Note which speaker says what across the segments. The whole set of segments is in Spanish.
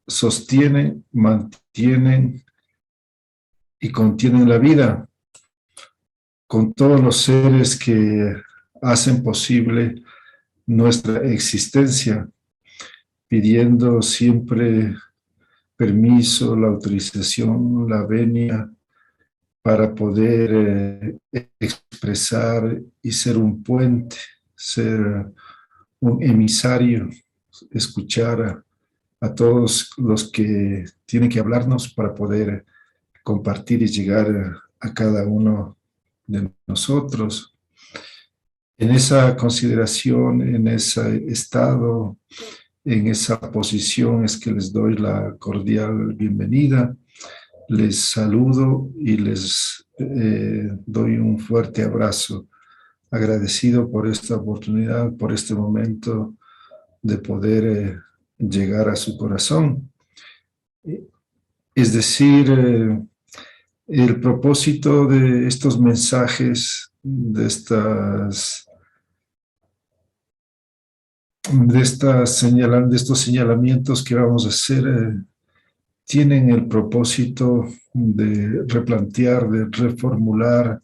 Speaker 1: sostienen, mantienen y contienen la vida, con todos los seres que hacen posible nuestra existencia, pidiendo siempre permiso, la autorización, la venia para poder expresar y ser un puente, ser un emisario, escuchar a todos los que tienen que hablarnos para poder compartir y llegar a cada uno de nosotros. En esa consideración, en ese estado, en esa posición es que les doy la cordial bienvenida, les saludo y les doy un fuerte abrazo, agradecido por esta oportunidad, por este momento de poder llegar a su corazón. Es decir, el propósito de estos mensajes, de estos señalamientos que vamos a hacer, tienen el propósito de replantear, de reformular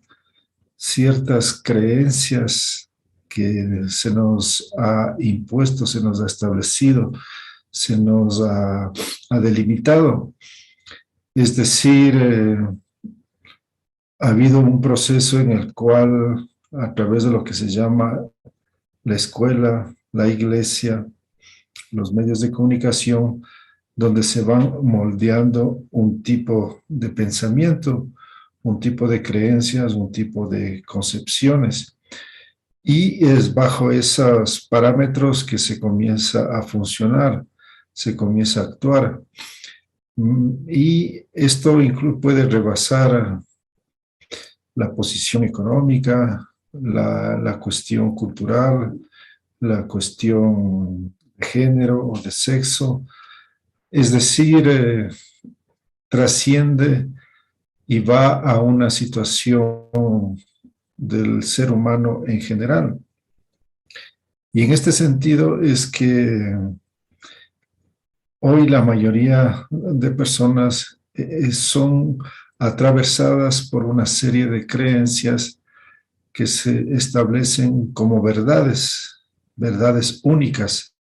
Speaker 1: ciertas creencias que se nos ha impuesto, se nos ha establecido, se nos ha delimitado. Es decir, ha habido un proceso en el cual, a través de lo que se llama la escuela, la iglesia, los medios de comunicación, donde se van moldeando un tipo de pensamiento, un tipo de creencias, un tipo de concepciones. Y es bajo esos parámetros que se comienza a funcionar, se comienza a actuar. Y esto puede rebasar la posición económica, la cuestión cultural, la cuestión de género o de sexo. Es decir, trasciende y va a una situación del ser humano en general. Y en este sentido es que hoy la mayoría de personas son atravesadas por una serie de creencias que se establecen como verdades, verdades únicas,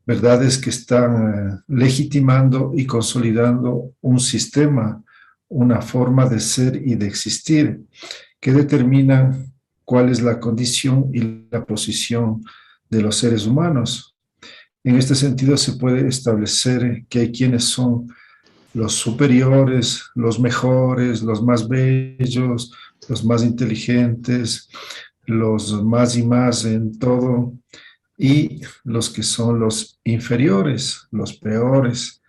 Speaker 1: verdades que están legitimando y consolidando un sistema, una forma de ser y de existir, que determinan cuál es la condición y la posición de los seres humanos. En este sentido, se puede establecer que hay quienes son los superiores, los mejores, los más bellos, los más inteligentes, los más y más en todo, y los que son los inferiores, los peores,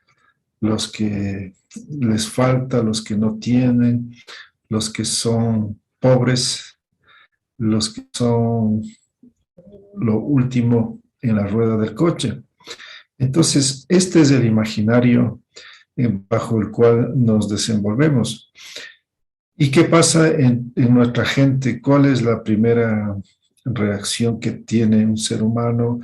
Speaker 1: los que les falta, los que no tienen, los que son pobres, los que son lo último en la rueda del coche. Entonces, este es el imaginario bajo el cual nos desenvolvemos. ¿Y qué pasa en nuestra gente? ¿Cuál es la primera reacción que tiene un ser humano,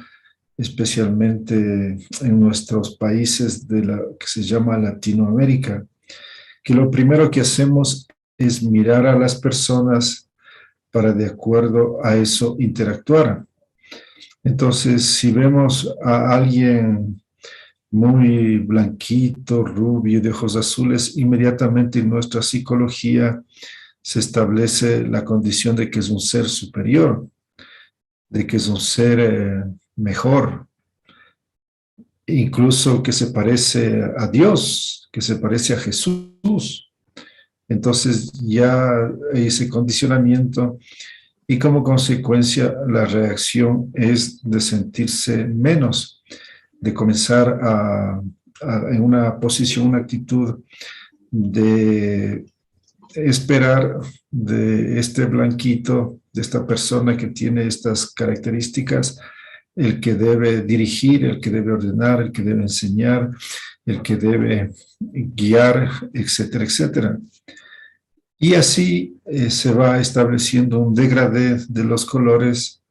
Speaker 1: especialmente en nuestros países de la que se llama Latinoamérica? Que lo primero que hacemos es mirar a las personas para de acuerdo a eso interactuar. Entonces, si vemos a alguien muy blanquito, rubio, de ojos azules, inmediatamente en nuestra psicología se establece la condición de que es un ser superior, de que es un ser mejor, incluso que se parece a Dios, que se parece a Jesús. Entonces ya hay ese condicionamiento y como consecuencia la reacción es de sentirse menos, de comenzar en una posición, una actitud de esperar de este blanquito, de esta persona que tiene estas características, el que debe dirigir, el que debe ordenar, el que debe enseñar, el que debe guiar, etcétera, etcétera. Y así se va estableciendo un degradé de los colores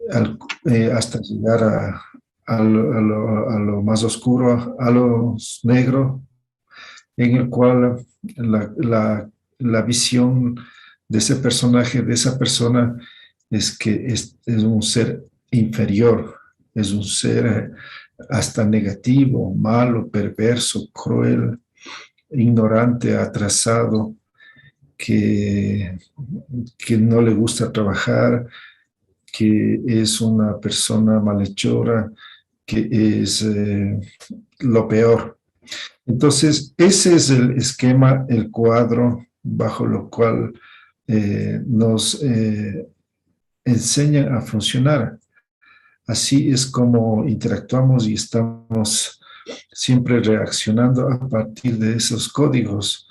Speaker 1: hasta llegar a lo más oscuro, a lo negro, en el cual la visión de ese personaje, de esa persona, es que es un ser inferior, es un ser hasta negativo, malo, perverso, cruel, ignorante, atrasado, que, que no le gusta trabajar, que es una persona malhechora, que es lo peor. Entonces, ese es el esquema, el cuadro bajo lo cual nos enseñan a funcionar. Así es como interactuamos y estamos siempre reaccionando a partir de esos códigos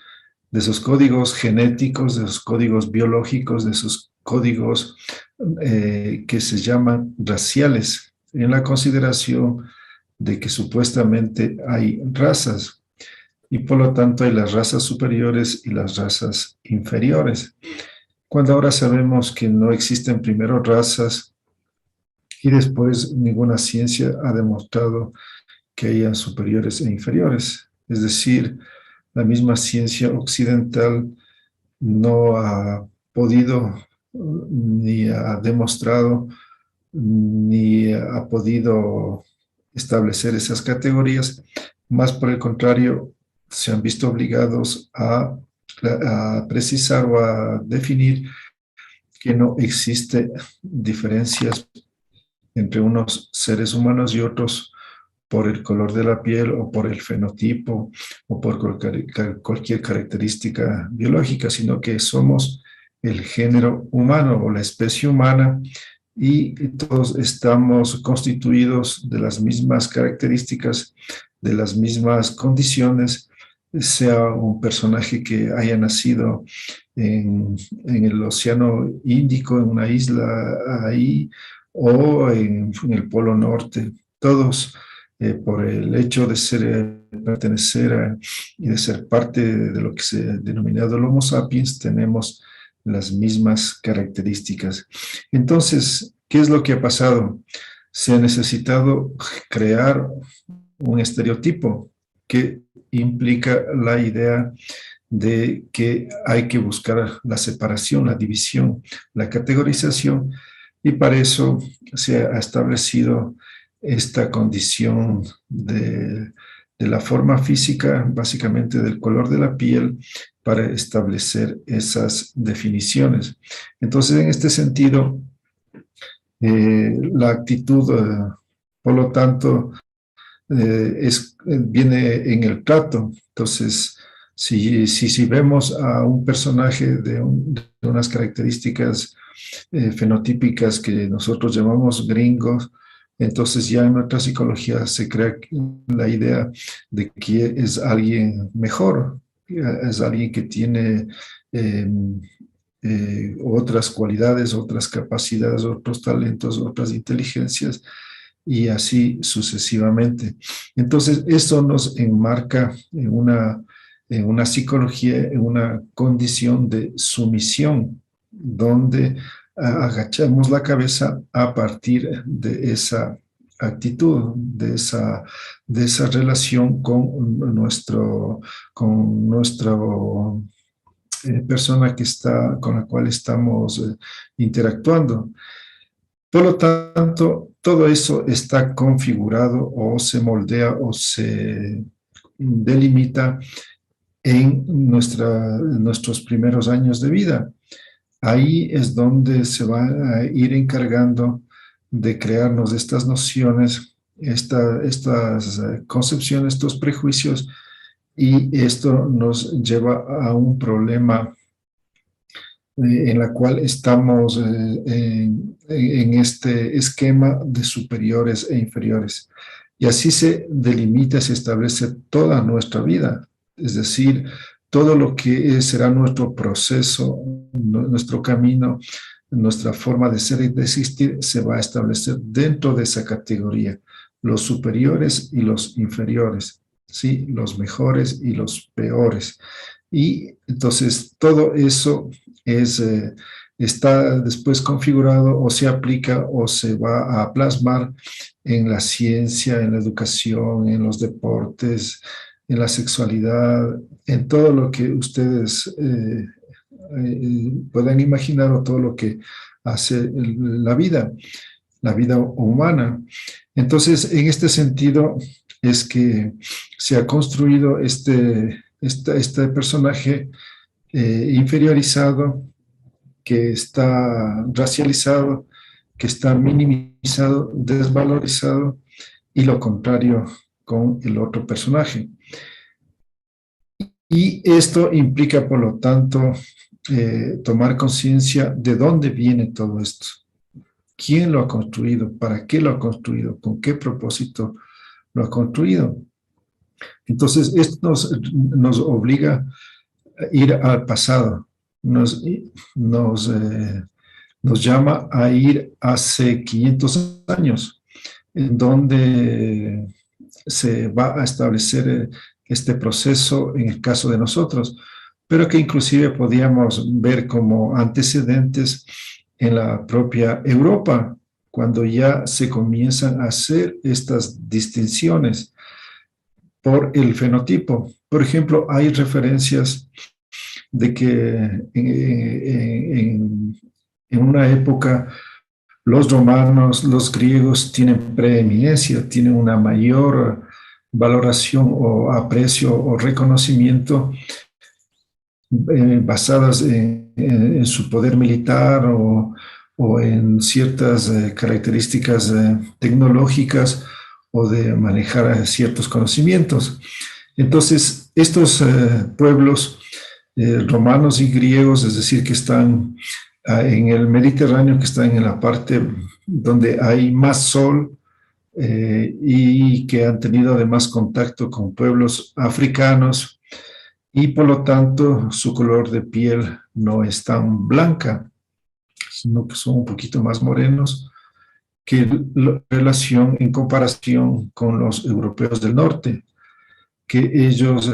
Speaker 1: genéticos, de esos códigos biológicos, de esos códigos que se llaman raciales, en la consideración de que supuestamente hay razas y por lo tanto hay las razas superiores y las razas inferiores. Cuando ahora sabemos que no existen primero razas y después ninguna ciencia ha demostrado que hayan superiores e inferiores. Es decir, la misma ciencia occidental no ha podido ni ha demostrado ni ha podido establecer esas categorías, más por el contrario, se han visto obligados a precisar o a definir que no existe diferencias entre unos seres humanos y otros por el color de la piel o por el fenotipo o por cualquier característica biológica, sino que somos el género humano o la especie humana y todos estamos constituidos de las mismas características, de las mismas condiciones, sea un personaje que haya nacido en el Océano Índico, en una isla ahí, o en el Polo Norte. Todos, por el hecho de pertenecer y de ser parte de lo que se ha denominado el Homo sapiens, tenemos las mismas características. Entonces, ¿qué es lo que ha pasado? Se ha necesitado crear un estereotipo que implica la idea de que hay que buscar la separación, la división, la categorización, y para eso se ha establecido esta condición de la forma física, básicamente del color de la piel, para establecer esas definiciones. Entonces, en este sentido, la actitud, por lo tanto, viene en el trato. Entonces, si vemos a un personaje de unas características fenotípicas que nosotros llamamos gringos, entonces ya en nuestra psicología se crea la idea de que es alguien mejor, es alguien que tiene otras cualidades, otras capacidades, otros talentos, otras inteligencias y así sucesivamente. Entonces, esto nos enmarca en una psicología, en una condición de sumisión, donde agachamos la cabeza a partir de esa actitud, de esa relación con nuestro persona con la cual estamos interactuando. Por lo tanto, todo eso está configurado o se moldea o se delimita en nuestros primeros años de vida. Ahí es donde se va a ir encargando de crearnos estas nociones, estas concepciones, estos prejuicios, y esto nos lleva a un problema en la cual estamos en este esquema de superiores e inferiores. Y así se delimita, se establece toda nuestra vida, es decir, todo lo que será nuestro proceso, nuestro camino, nuestra forma de ser y de existir, se va a establecer dentro de esa categoría, los superiores y los inferiores, ¿sí? Los mejores y los peores. Y entonces todo eso es está después configurado o se aplica o se va a plasmar en la ciencia, en la educación, en los deportes, en la sexualidad, en todo lo que ustedes puedan imaginar o todo lo que hace la vida humana. Entonces, en este sentido es que se ha construido este personaje inferiorizado, que está racializado, que está minimizado, desvalorizado, y lo contrario con el otro personaje. Y esto implica, por lo tanto, tomar conciencia de dónde viene todo esto, quién lo ha construido, para qué lo ha construido, con qué propósito lo ha construido. Entonces, esto nos obliga a ir al pasado, nos, nos llama a ir hace 500 años, en donde se va a establecer este proceso en el caso de nosotros, pero que inclusive podíamos ver como antecedentes en la propia Europa, cuando ya se comienzan a hacer estas distinciones por el fenotipo. Por ejemplo, hay referencias de que en una época los romanos, los griegos tienen preeminencia, tienen una mayor valoración o aprecio o reconocimiento basadas en su poder militar o en ciertas características tecnológicas o de manejar ciertos conocimientos. Entonces, estos pueblos romanos y griegos, es decir, que están en el Mediterráneo, que están en la parte donde hay más sol, y que han tenido además contacto con pueblos africanos, y por lo tanto su color de piel no es tan blanca, sino que son un poquito más morenos, que relación en comparación con los europeos del norte, que ellos,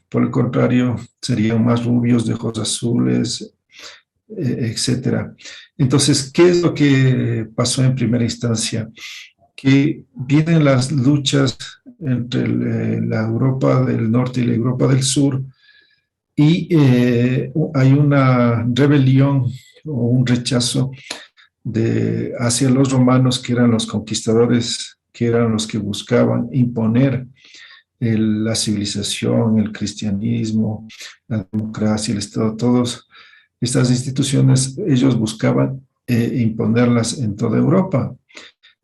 Speaker 1: por el contrario, serían más rubios, de ojos azules, etcétera. Entonces, ¿qué es lo que pasó en primera instancia? Que vienen las luchas entre la Europa del norte y la Europa del sur, y hay una rebelión o un rechazo hacia los romanos, que eran los conquistadores, que eran los que buscaban imponer la civilización, el cristianismo, la democracia, el Estado, todas estas instituciones, ellos buscaban imponerlas en toda Europa,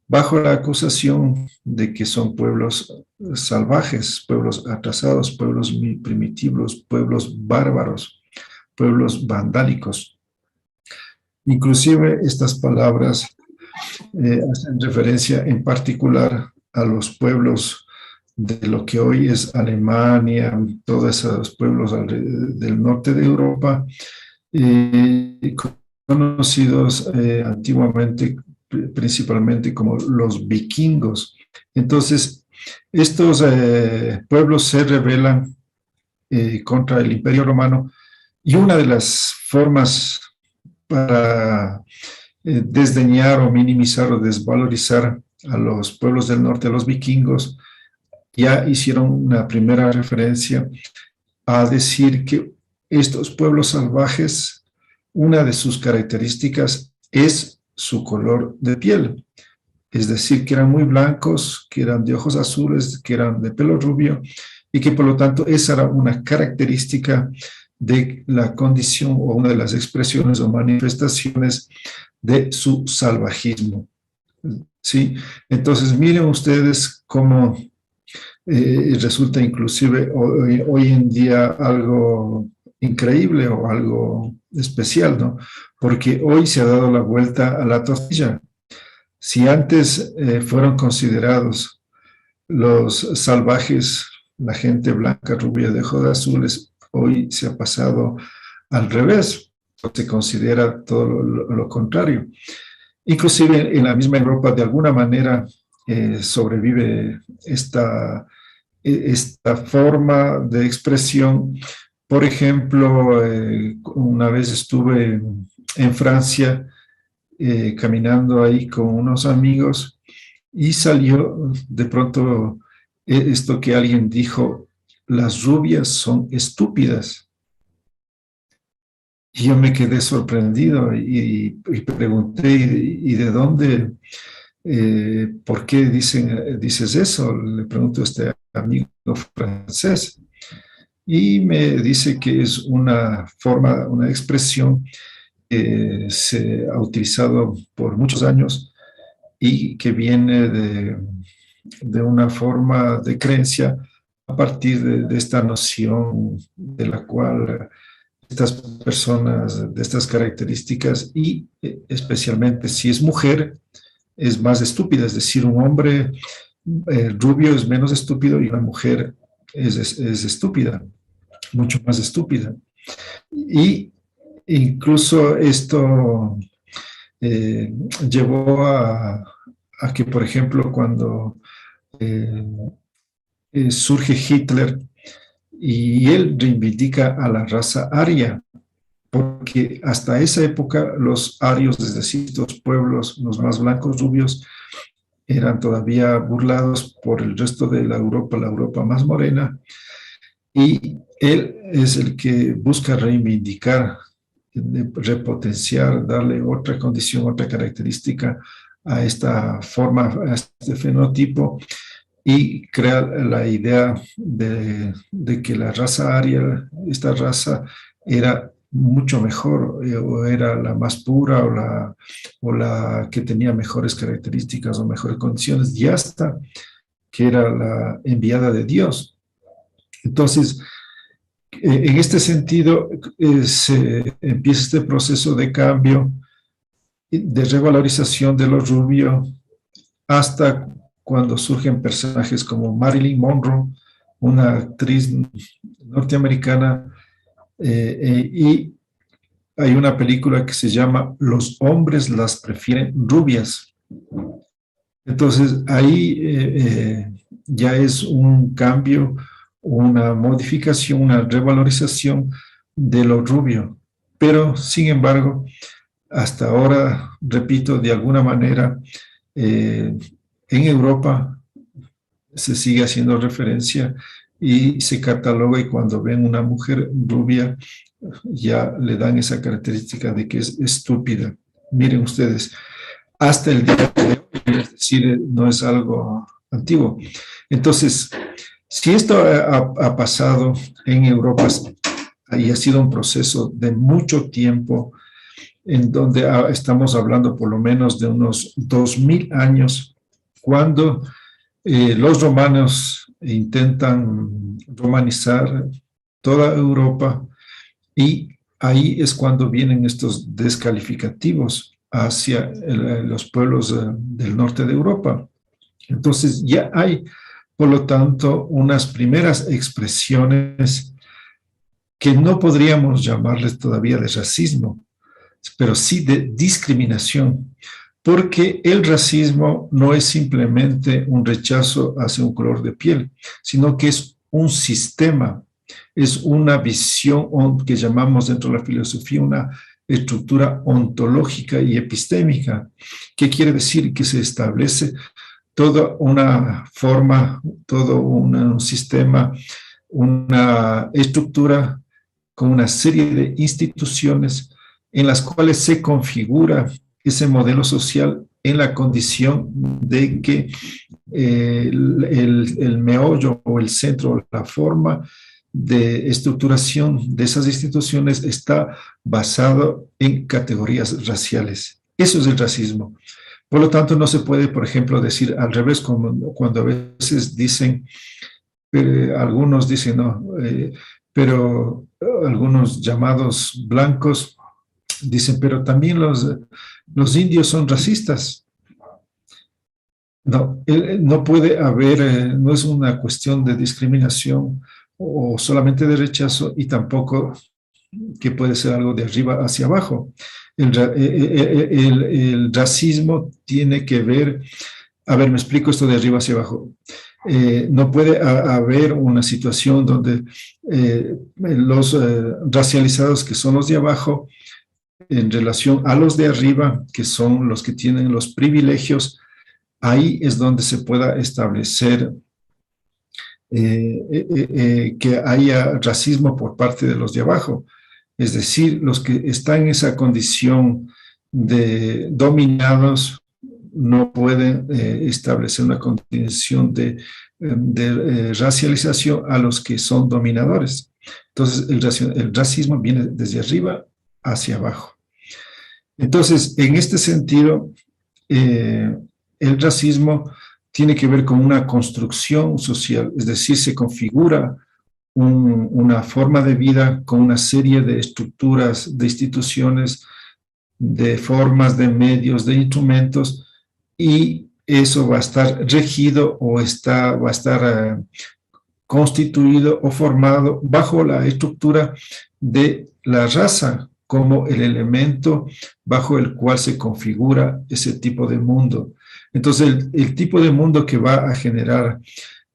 Speaker 1: bajo la acusación de que son pueblos salvajes, pueblos atrasados, pueblos primitivos, pueblos bárbaros, pueblos vandálicos. Inclusive estas palabras hacen referencia en particular a los pueblos de lo que hoy es Alemania, todos esos pueblos del norte de Europa, conocidos antiguamente principalmente como los vikingos. Entonces, estos pueblos se rebelan contra el Imperio Romano, y una de las formas para desdeñar o minimizar o desvalorizar a los pueblos del norte, a los vikingos, ya hicieron una primera referencia a decir que estos pueblos salvajes, una de sus características es su color de piel, es decir, que eran muy blancos, que eran de ojos azules, que eran de pelo rubio, y que por lo tanto esa era una característica de la condición o una de las expresiones o manifestaciones de su salvajismo. ¿Sí? Entonces, miren ustedes cómo resulta inclusive hoy en día algo increíble o algo especial, ¿no? Porque hoy se ha dado la vuelta a la tortilla. Si antes fueron considerados los salvajes, la gente blanca, rubia, de ojos azules, hoy se ha pasado al revés, se considera todo lo contrario. Inclusive en la misma Europa, de alguna manera, sobrevive esta forma de expresión, Por ejemplo, una vez estuve en Francia caminando ahí con unos amigos y salió de pronto esto que alguien dijo: las rubias son estúpidas. Y yo me quedé sorprendido y pregunté: ¿y de dónde? ¿Por qué dices eso? Le pregunto a este amigo francés. Y me dice que es una forma, una expresión que se ha utilizado por muchos años y que viene de una forma de creencia a partir de esta noción de la cual estas personas de estas características y especialmente si es mujer, es más estúpida, es decir, un hombre rubio es menos estúpido y una mujer es estúpida, mucho más estúpida. Y incluso esto eh, llevó a que, por ejemplo, cuando eh, surge Hitler y él reivindica a la raza aria, porque hasta esa época los arios, es decir, estos pueblos, los más blancos rubios, eran todavía burlados por el resto de la Europa más morena, y él es el que busca reivindicar, repotenciar, darle otra condición, otra característica a esta forma, a este fenotipo, y crea la idea de que la raza aria, esta raza, era mucho mejor, o era la más pura, o la que tenía mejores características o mejores condiciones, y hasta que era la enviada de Dios. Entonces, en este sentido, se empieza este proceso de cambio, de revalorización de lo rubio, hasta cuando surgen personajes como Marilyn Monroe, una actriz norteamericana, y hay una película que se llama Los hombres las prefieren rubias. Entonces ahí ya es un cambio, una modificación, una revalorización de lo rubio. Pero, sin embargo, hasta ahora, repito, de alguna manera, en Europa se sigue haciendo referencia y se cataloga, y cuando ven una mujer rubia ya le dan esa característica de que es estúpida. Miren ustedes, hasta el día de hoy, es decir, no es algo antiguo. Entonces, si esto ha pasado en Europa y ha sido un proceso de mucho tiempo, en donde estamos hablando por lo menos de unos 2000 años, cuando los romanos intentan romanizar toda Europa, y ahí es cuando vienen estos descalificativos hacia los pueblos del norte de Europa. Entonces ya hay, por lo tanto, unas primeras expresiones que no podríamos llamarles todavía de racismo, pero sí de discriminación, porque el racismo no es simplemente un rechazo hacia un color de piel, sino que es un sistema, es una visión que llamamos dentro de la filosofía una estructura ontológica y epistémica. ¿Qué quiere decir? Que se establece toda una forma, todo un sistema, una estructura con una serie de instituciones en las cuales se configura ese modelo social en la condición de que el meollo o el centro, la forma de estructuración de esas instituciones está basado en categorías raciales. Eso es el racismo. Por lo tanto, no se puede, por ejemplo, decir al revés, como cuando a veces dicen, algunos dicen, no, pero algunos llamados blancos dicen, pero también los indios son racistas. No, no puede haber, no es una cuestión de discriminación o solamente de rechazo, y tampoco que puede ser algo de arriba hacia abajo. El racismo tiene que ver, a ver, me explico esto de arriba hacia abajo. No puede haber una situación donde los racializados, que son los de abajo, en relación a los de arriba, que son los que tienen los privilegios, ahí es donde se pueda establecer que haya racismo por parte de los de abajo. Es decir, los que están en esa condición de dominados no pueden establecer una condición de racialización a los que son dominadores. Entonces, el racismo viene desde arriba hacia abajo. Entonces, en este sentido, el racismo tiene que ver con una construcción social, es decir, se configura una forma de vida con una serie de estructuras, de instituciones, de formas, de medios, de instrumentos, y eso va a estar regido o va a estar constituido o formado bajo la estructura de la raza como el elemento bajo el cual se configura ese tipo de mundo. Entonces, el tipo de mundo que va a generar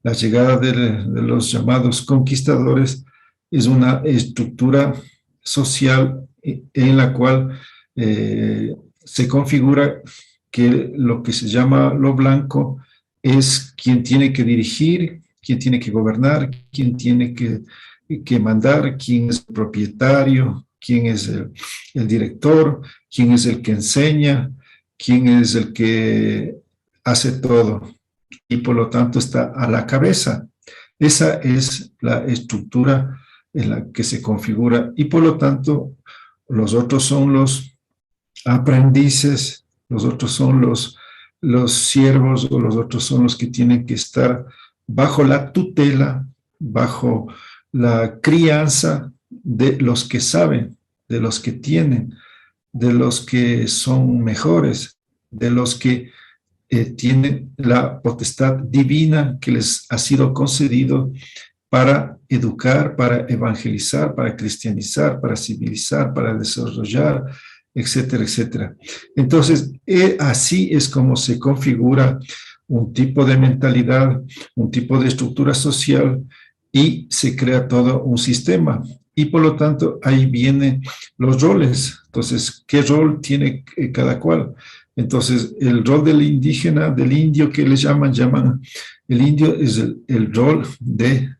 Speaker 1: la llegada de los llamados conquistadores es una estructura social en la cual se configura que lo que se llama lo blanco es quien tiene que dirigir, quien tiene que gobernar, quien tiene que mandar, quién es el propietario, quién es el director, quién es el que enseña, quién es el que hace todo y por lo tanto está a la cabeza. Esa es la estructura en la que se configura y por lo tanto los otros son los aprendices, los otros son los siervos o los otros son los que tienen que estar bajo la tutela, bajo la crianza de los que saben, de los que tienen, de los que son mejores, de los que tienen la potestad divina que les ha sido concedido para educar, para evangelizar, para cristianizar, para civilizar, para desarrollar, etcétera, etcétera. Entonces, así es como se configura un tipo de mentalidad, un tipo de estructura social y se crea todo un sistema. Y por lo tanto, ahí vienen los roles. Entonces, ¿qué rol tiene cada cual? Entonces, el rol del indígena, del indio, que le llaman el indio es el rol de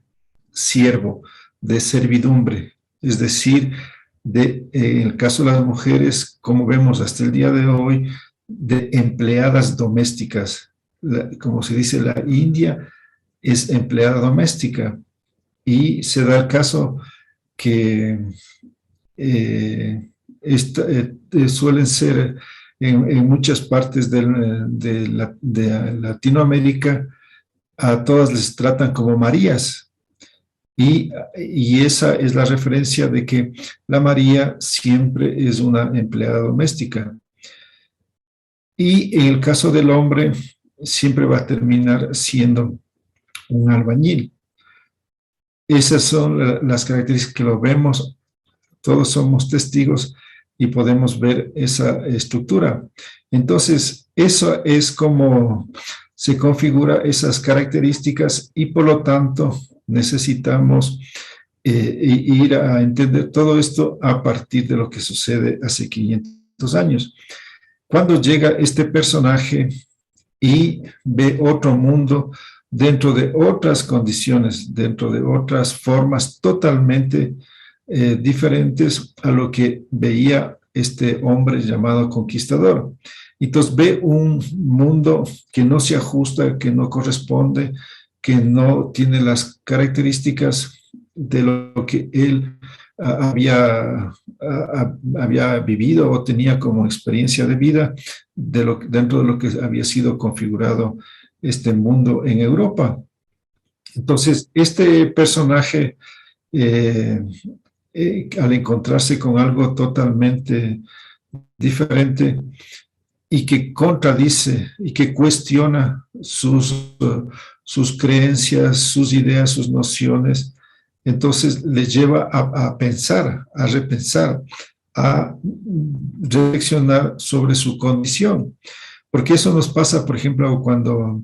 Speaker 1: siervo, de servidumbre, es decir, en el caso de las mujeres, como vemos hasta el día de hoy, de empleadas domésticas. Como se dice, la india es empleada doméstica y se da el caso que suelen ser en muchas partes de Latinoamérica, a todas les tratan como Marías. Y esa es la referencia de que la María siempre es una empleada doméstica. Y en el caso del hombre, siempre va a terminar siendo un albañil. Esas son las características que lo vemos, todos somos testigos y podemos ver esa estructura. Entonces, eso es como se configura esas características y por lo tanto necesitamos ir a entender todo esto a partir de lo que sucede hace 500 años. Cuando llega este personaje y ve otro mundo dentro de otras condiciones, dentro de otras formas totalmente diferentes a lo que veía este hombre llamado conquistador. Entonces ve un mundo que no se ajusta, que no corresponde, que no tiene las características de lo que él había vivido o tenía como experiencia de vida dentro de lo que había sido configurado este mundo en Europa. Entonces, este personaje, al encontrarse con algo totalmente diferente y que contradice y que cuestiona sus creencias, sus ideas, sus nociones, entonces le lleva a pensar, a repensar, a reflexionar sobre su condición. Porque eso nos pasa, por ejemplo, cuando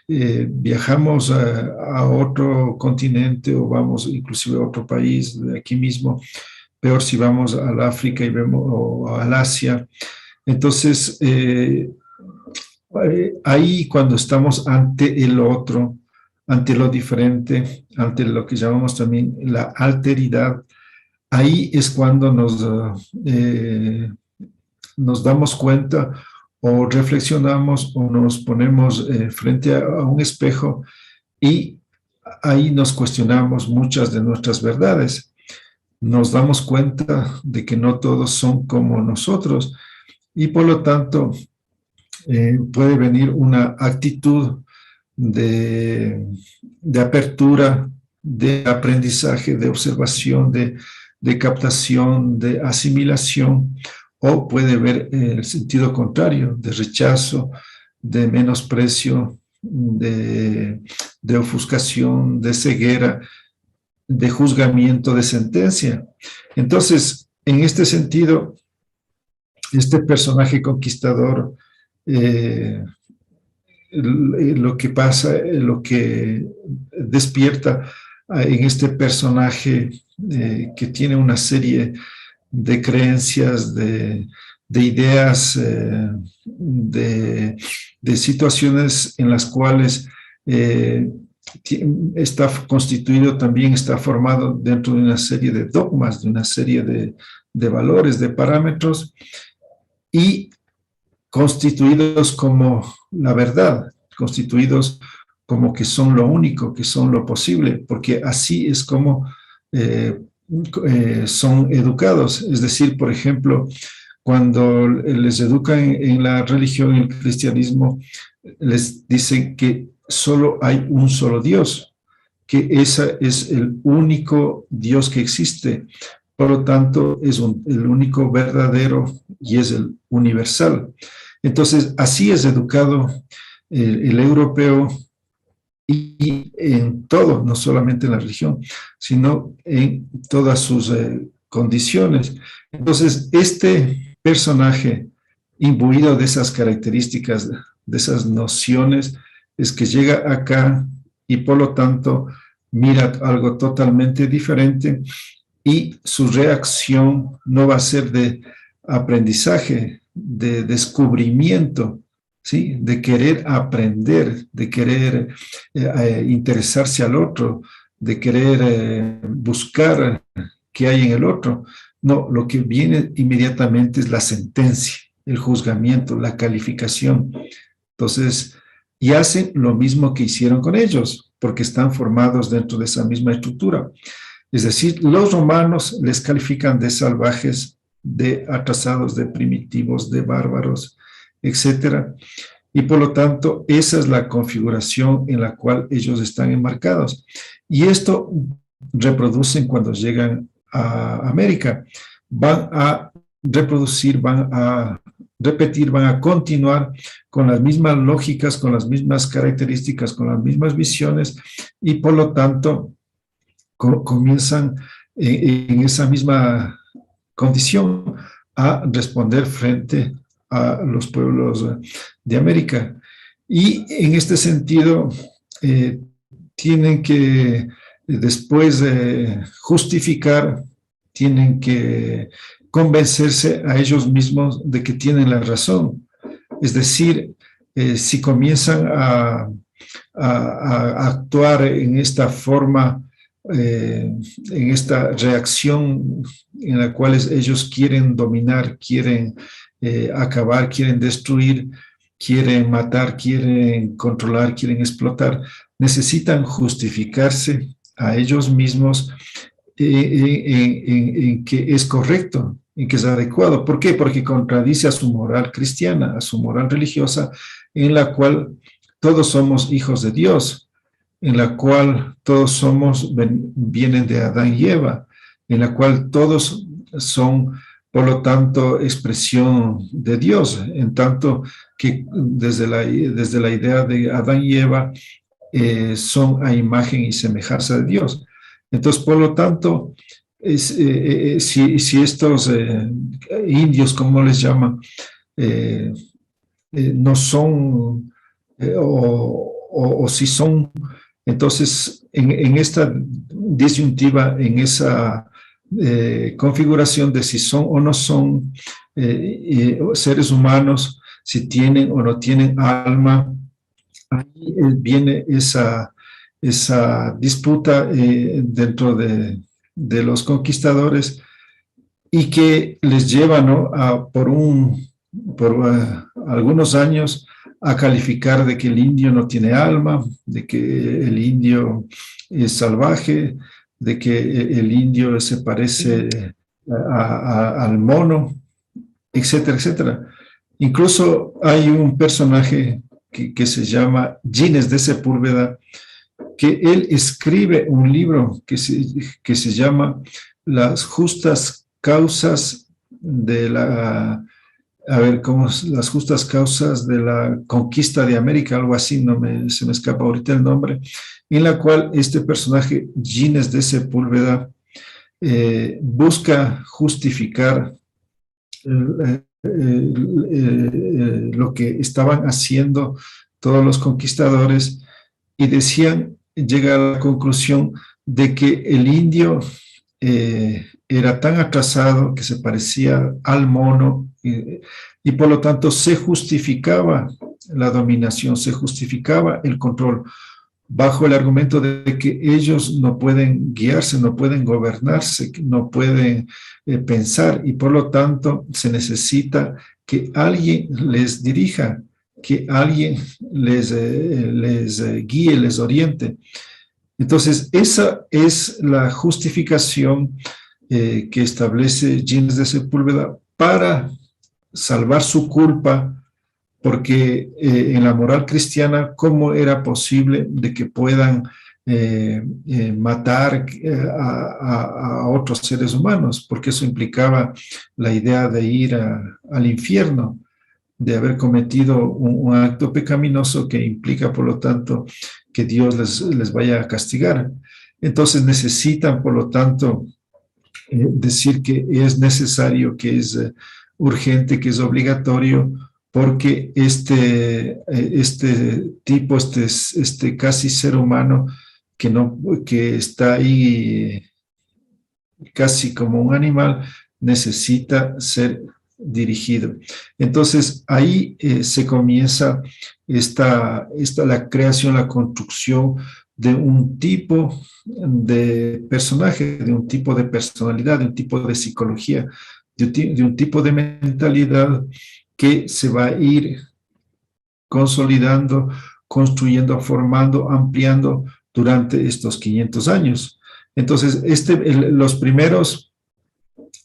Speaker 1: viajamos a otro continente o vamos inclusive a otro país de aquí mismo, peor si vamos al África y vemos, o al Asia. Entonces, ahí cuando estamos ante el otro, ante lo diferente, ante lo que llamamos también la alteridad, ahí es cuando nos damos cuenta o reflexionamos o nos ponemos frente a un espejo y ahí nos cuestionamos muchas de nuestras verdades. Nos damos cuenta de que no todos son como nosotros y por lo tanto puede venir una actitud de apertura, de aprendizaje, de observación, de captación, de asimilación, o puede haber el sentido contrario, de rechazo, de menosprecio, de ofuscación, de ceguera, de juzgamiento, de sentencia. Entonces, en este sentido, este personaje conquistador, eh, lo que pasa, lo que despierta en este personaje que tiene una serie de creencias, de ideas, de situaciones en las cuales está constituido, también está formado dentro de una serie de dogmas, de una serie de valores, de parámetros, y constituidos como la verdad, constituidos como que son lo único, que son lo posible, porque así es como son educados. Es decir, por ejemplo, cuando les educan en la religión, en el cristianismo, les dicen que solo hay un solo Dios, que ese es el único Dios que existe. Por lo tanto, es el único verdadero y es el universal. Entonces, así es educado el europeo y en todo, no solamente en la religión, sino en todas sus condiciones. Entonces, este personaje imbuido de esas características, de esas nociones, es que llega acá y por lo tanto mira algo totalmente diferente y su reacción no va a ser de aprendizaje, de descubrimiento, ¿sí? De querer aprender, de querer interesarse al otro, de querer buscar qué hay en el otro. No, lo que viene inmediatamente es la sentencia, el juzgamiento, la calificación. Entonces, y hacen lo mismo que hicieron con ellos, porque están formados dentro de esa misma estructura. Es decir, los romanos les califican de salvajes, de atrasados, de primitivos, de bárbaros, etcétera. Y por lo tanto, esa es la configuración en la cual ellos están enmarcados. Y esto reproducen cuando llegan a América. Van a reproducir, van a repetir, van a continuar con las mismas lógicas, con las mismas características, con las mismas visiones y por lo tanto comienzan en esa misma condición a responder frente a los pueblos de América. Y en este sentido, tienen que después justificar, tienen que convencerse a ellos mismos de que tienen la razón. Es decir, si comienzan a actuar en esta forma, en esta reacción en la cual ellos quieren dominar, quieren acabar, quieren destruir, quieren matar, quieren controlar, quieren explotar, necesitan justificarse a ellos mismos en que es correcto, en que es adecuado. ¿Por qué? Porque contradice a su moral cristiana, a su moral religiosa, en la cual todos somos hijos de Dios, en la cual todos vienen de Adán y Eva, en la cual todos son, por lo tanto, expresión de Dios, en tanto que desde la idea de Adán y Eva son a imagen y semejanza de Dios. Entonces, por lo tanto, si estos indios, como les llaman, no son, o si son. Entonces, en esta disyuntiva, en esa configuración de si son o no son seres humanos, si tienen o no tienen alma, ahí viene esa disputa dentro de los conquistadores y que les lleva, ¿no?, por algunos años a calificar de que el indio no tiene alma, de que el indio es salvaje, de que el indio se parece al mono, etcétera, etcétera. Incluso hay un personaje que se llama Gines de Sepúlveda, que él escribe un libro que se llama Las justas causas de la, a ver, ¿cómo es? Las justas causas de la conquista de América, algo así, se me escapa ahorita el nombre, en la cual este personaje, Gines de Sepúlveda, busca justificar lo que estaban haciendo todos los conquistadores y decían, llega a la conclusión de que el indio era tan atrasado que se parecía al mono y por lo tanto se justificaba la dominación, se justificaba el control bajo el argumento de que ellos no pueden guiarse, no pueden gobernarse, no pueden pensar y por lo tanto se necesita que alguien les dirija, que alguien les guíe, les oriente. Entonces, esa es la justificación que establece Gines de Sepúlveda para salvar su culpa, porque en la moral cristiana, ¿cómo era posible de que puedan matar a otros seres humanos? Porque eso implicaba la idea de ir al infierno, de haber cometido un acto pecaminoso que implica, por lo tanto, que Dios les vaya a castigar. Entonces necesitan, por lo tanto, decir que es necesario, que es urgente, que es obligatorio, porque este tipo, este casi ser humano que está ahí casi como un animal, necesita ser dirigido. Entonces ahí se comienza la creación, la construcción de un tipo de personaje, de un tipo de personalidad, de un tipo de psicología, de un tipo de mentalidad que se va a ir consolidando, construyendo, formando, ampliando durante estos 500 años. Entonces, los primeros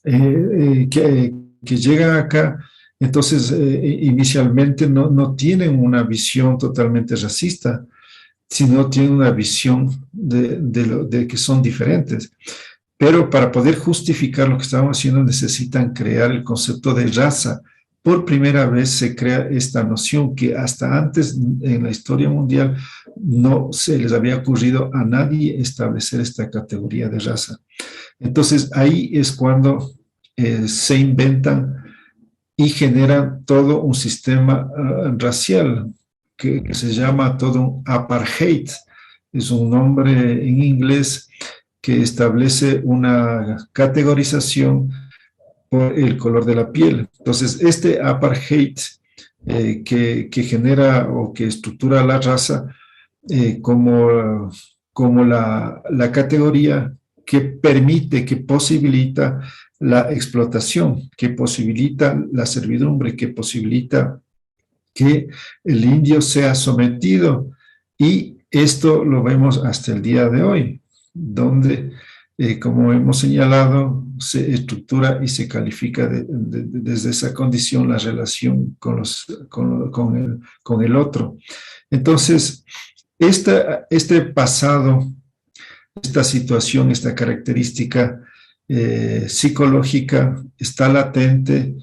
Speaker 1: que llegan acá, entonces inicialmente no tienen una visión totalmente racista, sino tienen una visión de que son diferentes. Pero para poder justificar lo que estamos haciendo necesitan crear el concepto de raza. Por primera vez se crea esta noción que hasta antes en la historia mundial no se les había ocurrido a nadie establecer esta categoría de raza. Entonces ahí es cuando se inventan y generan todo un sistema racial que se llama todo un apartheid. Es un nombre en inglés que establece una categorización por el color de la piel. Entonces, este apartheid que genera o que estructura la raza como la categoría que permite, que posibilita la explotación, que posibilita la servidumbre, que posibilita que el indio sea sometido. Y esto lo vemos hasta el día de hoy, donde, como hemos señalado, se estructura y se califica desde esa condición la relación con el otro. Entonces, este pasado, esta situación, esta característica psicológica está latente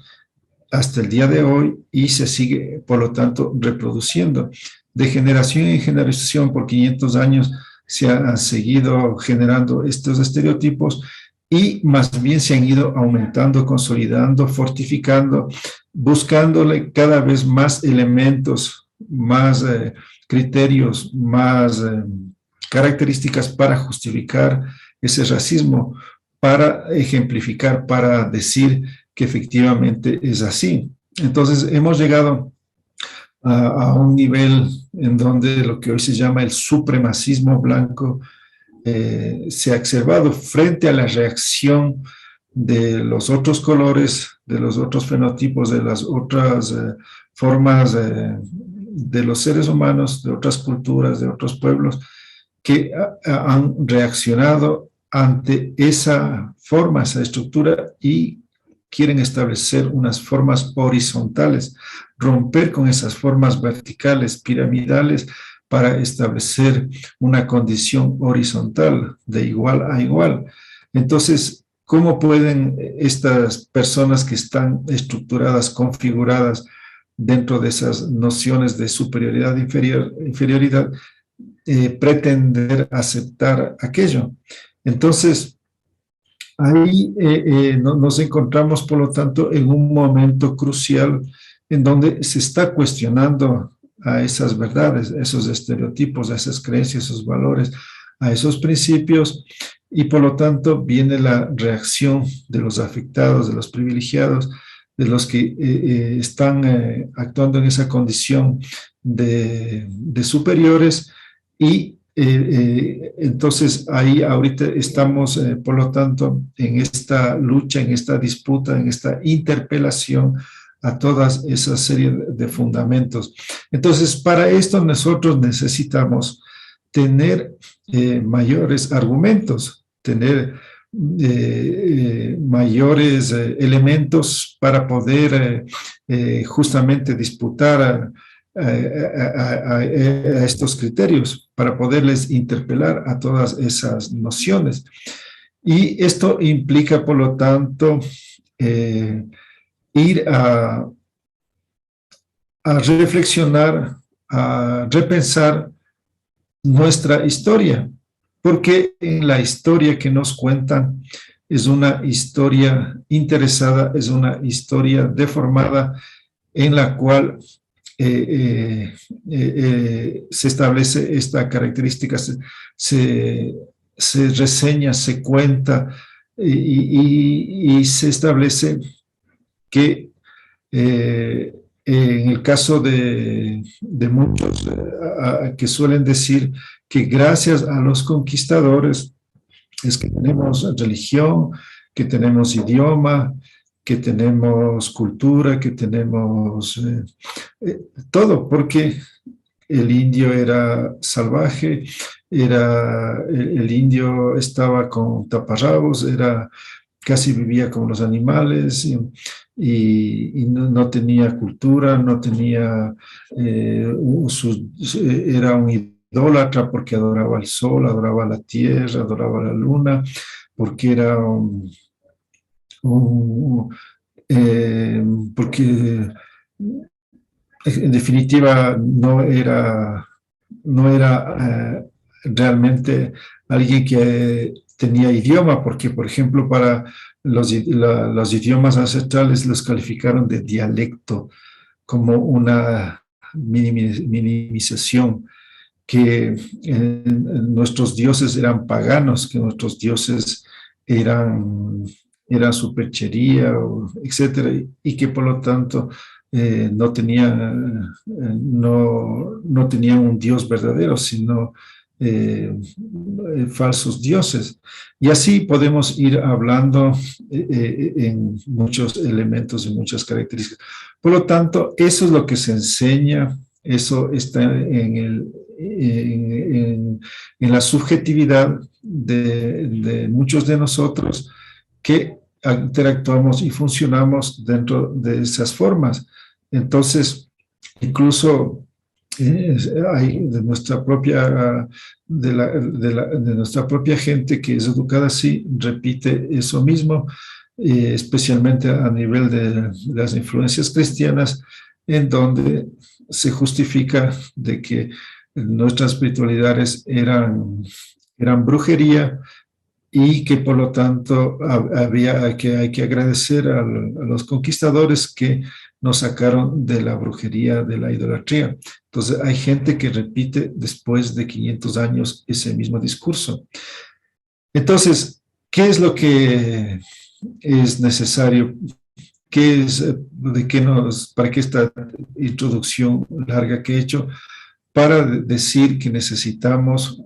Speaker 1: hasta el día de hoy y se sigue, por lo tanto, reproduciendo. De generación en generación, por 500 años, se han seguido generando estos estereotipos y más bien se han ido aumentando, consolidando, fortificando buscándole cada vez más elementos, más criterios, más características para justificar ese racismo, para ejemplificar, para decir que efectivamente es así. Entonces hemos llegado a un nivel en donde lo que hoy se llama el supremacismo blanco se ha exacerbado frente a la reacción de los otros colores, de los otros fenotipos, de las otras formas de los seres humanos, de otras culturas, de otros pueblos, que han reaccionado ante esa forma, esa estructura y quieren establecer unas formas horizontales, romper con esas formas verticales, piramidales, para establecer una condición horizontal, de igual a igual. Entonces, ¿cómo pueden estas personas que están estructuradas, configuradas dentro de esas nociones de superioridad e inferioridad, pretender aceptar aquello? Entonces, ahí nos encontramos, por lo tanto, en un momento crucial en donde se está cuestionando a esas verdades, a esos estereotipos, a esas creencias, esos valores, a esos principios, y por lo tanto viene la reacción de los afectados, de los privilegiados, de los que están actuando en esa condición de superiores y entonces ahí ahorita estamos, por lo tanto, en esta lucha, en esta disputa, en esta interpelación a todas esas series de fundamentos. Entonces, para esto nosotros necesitamos tener mayores argumentos, tener mayores elementos para poder justamente disputar a estos criterios, para poderles interpelar a todas esas nociones. Y esto implica, por lo tanto, ir a reflexionar, a repensar nuestra historia, porque en la historia que nos cuentan es una historia interesada, es una historia deformada en la cual se establece esta característica, se reseña, se cuenta y se establece que en el caso de muchos que suelen decir que gracias a los conquistadores es que tenemos religión, que tenemos idioma, que tenemos cultura, que tenemos todo, porque el indio era salvaje, el indio estaba con taparrabos, casi vivía como los animales y no tenía cultura, no tenía, era un idólatra porque adoraba el sol, adoraba la tierra, adoraba la luna, porque era porque en definitiva no era realmente alguien que tenía idioma, porque por ejemplo para los idiomas ancestrales los calificaron de dialecto como una minimización, que nuestros dioses eran paganos, que nuestros dioses eran superchería, etcétera, y que por lo tanto no tenían un Dios verdadero, sino falsos dioses. Y así podemos ir hablando en muchos elementos y muchas características. Por lo tanto, eso es lo que se enseña, eso está en la subjetividad de muchos de nosotros que interactuamos y funcionamos dentro de esas formas. Entonces, incluso hay de nuestra propia gente que es educada así, repite eso mismo, especialmente a nivel de las influencias cristianas, en donde se justifica de que nuestras espiritualidades eran brujería, y que por lo tanto hay que agradecer a los conquistadores que nos sacaron de la brujería, de la idolatría. Entonces hay gente que repite después de 500 años ese mismo discurso. Entonces, ¿qué es lo que es necesario? ¿Qué es, para qué esta introducción larga que he hecho? Para decir que necesitamos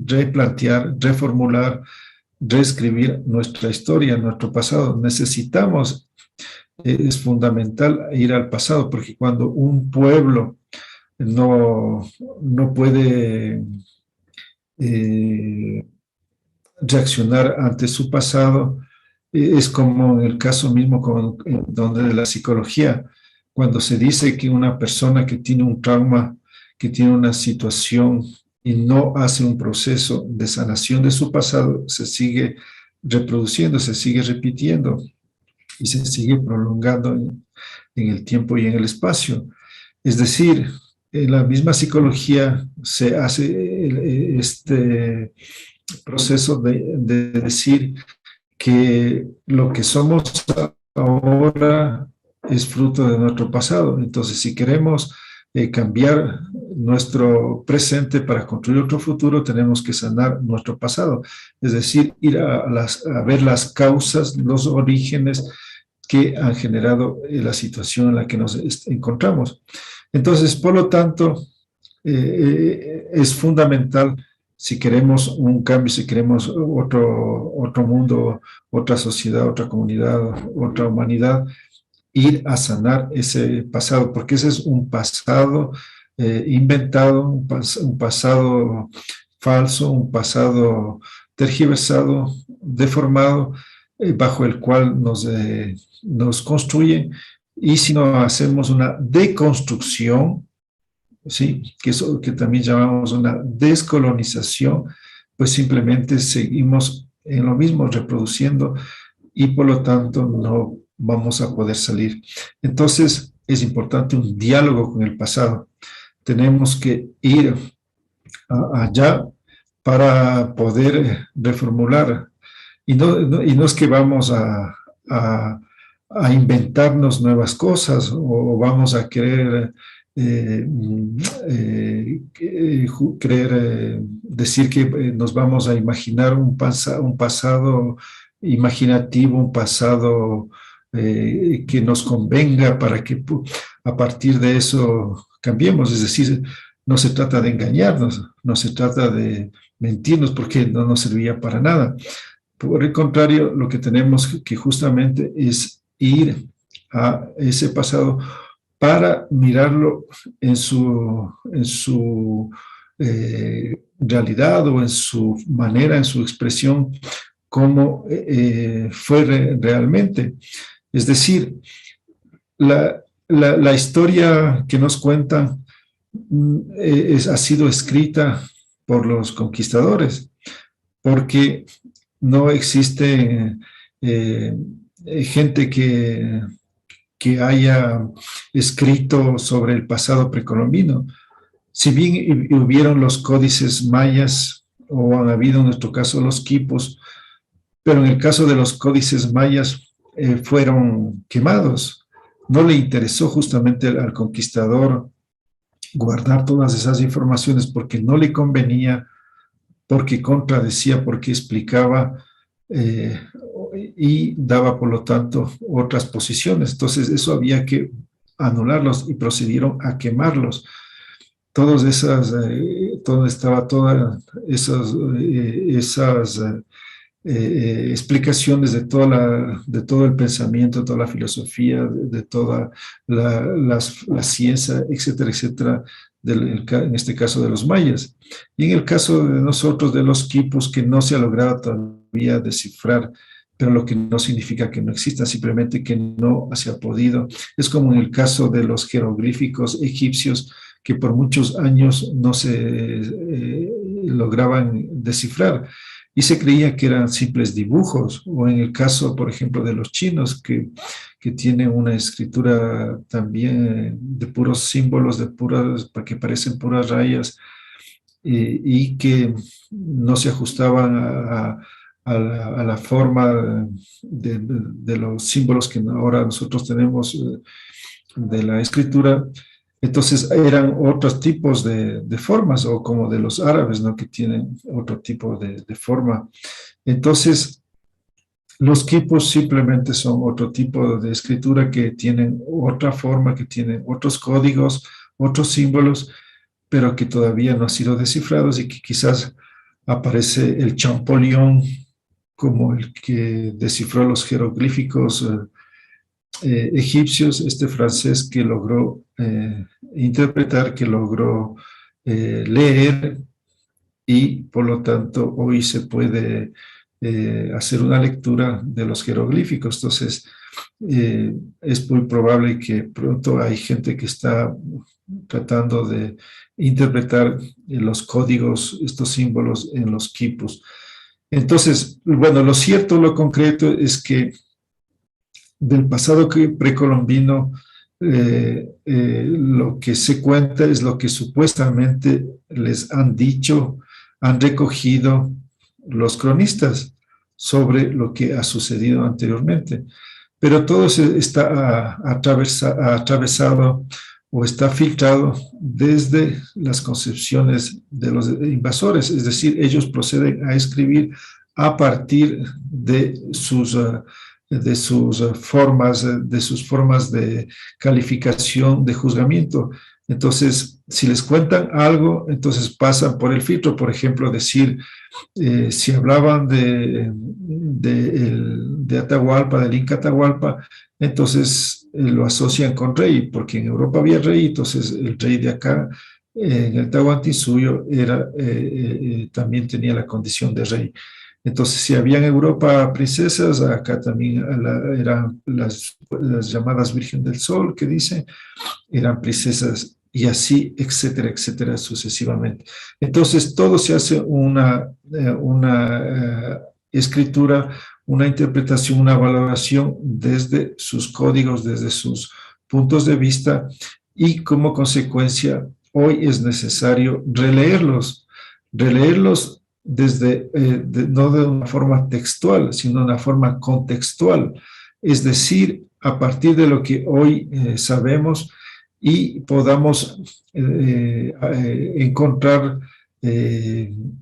Speaker 1: replantear, reformular, reescribir nuestra historia, nuestro pasado. Necesitamos, es fundamental ir al pasado, porque cuando un pueblo no, no puede eh, reaccionar ante su pasado, es como en el caso mismo donde de la psicología, cuando se dice que una persona que tiene un trauma, que tiene una situación y no hace un proceso de sanación de su pasado, se sigue reproduciendo, se sigue repitiendo y se sigue prolongando en el tiempo y en el espacio. Es decir, en la misma psicología se hace este proceso de decir que lo que somos ahora es fruto de nuestro pasado. Entonces, si queremos cambiar nuestro presente para construir otro futuro, tenemos que sanar nuestro pasado. Es decir, ir a ver las causas, los orígenes que han generado la situación en la que nos encontramos. Entonces, por lo tanto, es fundamental si queremos un cambio, si queremos otro mundo, otra sociedad, otra comunidad, otra humanidad, ir a sanar ese pasado, porque ese es un pasado inventado, un pasado falso, un pasado tergiversado, deformado, bajo el cual nos construyen. Y si no hacemos una deconstrucción, ¿sí? Que eso que también llamamos una descolonización, pues simplemente seguimos en lo mismo, reproduciendo y por lo tanto no vamos a poder salir. Entonces es importante un diálogo con el pasado. Tenemos que ir allá para poder reformular. Y no es que vamos a inventarnos nuevas cosas o vamos a querer decir que nos vamos a imaginar un pasado imaginativo, un pasado que nos convenga para que a partir de eso cambiemos. Es decir, no se trata de engañarnos, no se trata de mentirnos porque no nos servía para nada. Por el contrario, lo que tenemos que justamente es ir a ese pasado para mirarlo en su realidad o en su manera, en su expresión, como fue realmente. Es decir, la historia que nos cuentan ha sido escrita por los conquistadores, porque no existe gente que haya escrito sobre el pasado precolombino. Si bien hubieron los códices mayas, o han habido en nuestro caso los quipos, pero en el caso de los códices mayas fueron quemados. No le interesó justamente al conquistador guardar todas esas informaciones porque no le convenía, porque contradecía, porque explicaba eh, y daba, por lo tanto, otras posiciones. Entonces, eso había que anularlos y procedieron a quemarlos. Todas esas, todo estaba todas esas explicaciones de todo el pensamiento, de toda la filosofía, de toda la ciencia, etcétera, etcétera, en este caso de los mayas. Y en el caso de nosotros, de los quipus, que no se ha logrado todavía descifrar, pero lo que no significa que no exista, simplemente que no se ha podido. Es como en el caso de los jeroglíficos egipcios, que por muchos años no se lograban descifrar y se creía que eran simples dibujos, o en el caso, por ejemplo, de los chinos, que tienen una escritura también de puros símbolos, que parecen puras rayas, y que no se ajustaban a la forma de los símbolos que ahora nosotros tenemos de la escritura. Entonces eran otros tipos de formas, o como de los árabes, ¿no? Que tienen otro tipo de forma. Entonces, los quipos simplemente son otro tipo de escritura que tienen otra forma, que tienen otros códigos, otros símbolos, pero que todavía no han sido descifrados y que quizás aparece el Champollion como el que descifró los jeroglíficos egipcios, este francés que logró interpretar, que logró leer, y por lo tanto hoy se puede hacer una lectura de los jeroglíficos. Entonces, es muy probable que pronto hay gente que está tratando de interpretar los códigos, estos símbolos en los quipus. Entonces, bueno, lo cierto, lo concreto es que del pasado precolombino, lo que se cuenta es lo que supuestamente les han dicho, han recogido los cronistas sobre lo que ha sucedido anteriormente. Pero todo está atravesado o está filtrado desde las concepciones de los invasores, es decir, ellos proceden a escribir a partir de sus formas de calificación, de juzgamiento. Entonces, si les cuentan algo, entonces pasan por el filtro. Por ejemplo, decir, si hablaban de Atahualpa, del Inca Atahualpa, entonces lo asocian con rey, porque en Europa había rey, entonces el rey de acá, en el Tahuantinsuyo, también tenía la condición de rey. Entonces, si había en Europa princesas, acá también eran las llamadas Virgen del Sol, que dice, eran princesas, y así, etcétera, etcétera, sucesivamente. Entonces, todo se hace una escritura, una interpretación, una valoración desde sus códigos, desde sus puntos de vista, y como consecuencia, hoy es necesario releerlos desde, no de una forma textual, sino de una forma contextual, es decir, a partir de lo que hoy sabemos, y podamos encontrar en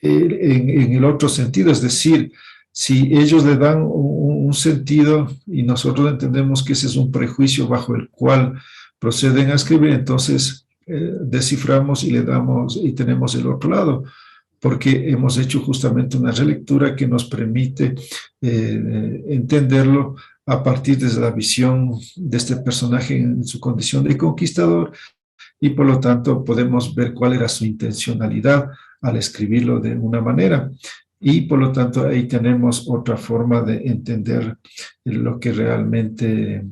Speaker 1: el otro sentido, es decir, si ellos le dan un sentido y nosotros entendemos que ese es un prejuicio bajo el cual proceden a escribir, entonces desciframos y le damos y tenemos el otro lado, porque hemos hecho justamente una relectura que nos permite entenderlo a partir de la visión de este personaje en su condición de conquistador, y por lo tanto podemos ver cuál era su intencionalidad al escribirlo de una manera. Y por lo tanto ahí tenemos otra forma de entender lo que realmente,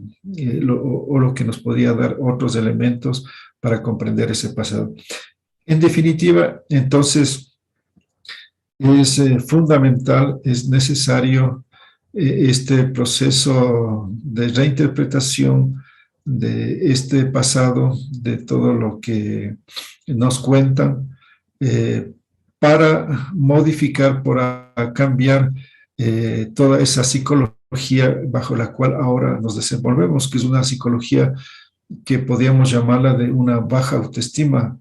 Speaker 1: o lo que nos podría dar otros elementos para comprender ese pasado. En definitiva, entonces, es fundamental, es necesario este proceso de reinterpretación de este pasado, de todo lo que nos cuentan, para modificar, para cambiar toda esa psicología bajo la cual ahora nos desenvolvemos, que es una psicología que podríamos llamarla de una baja autoestima,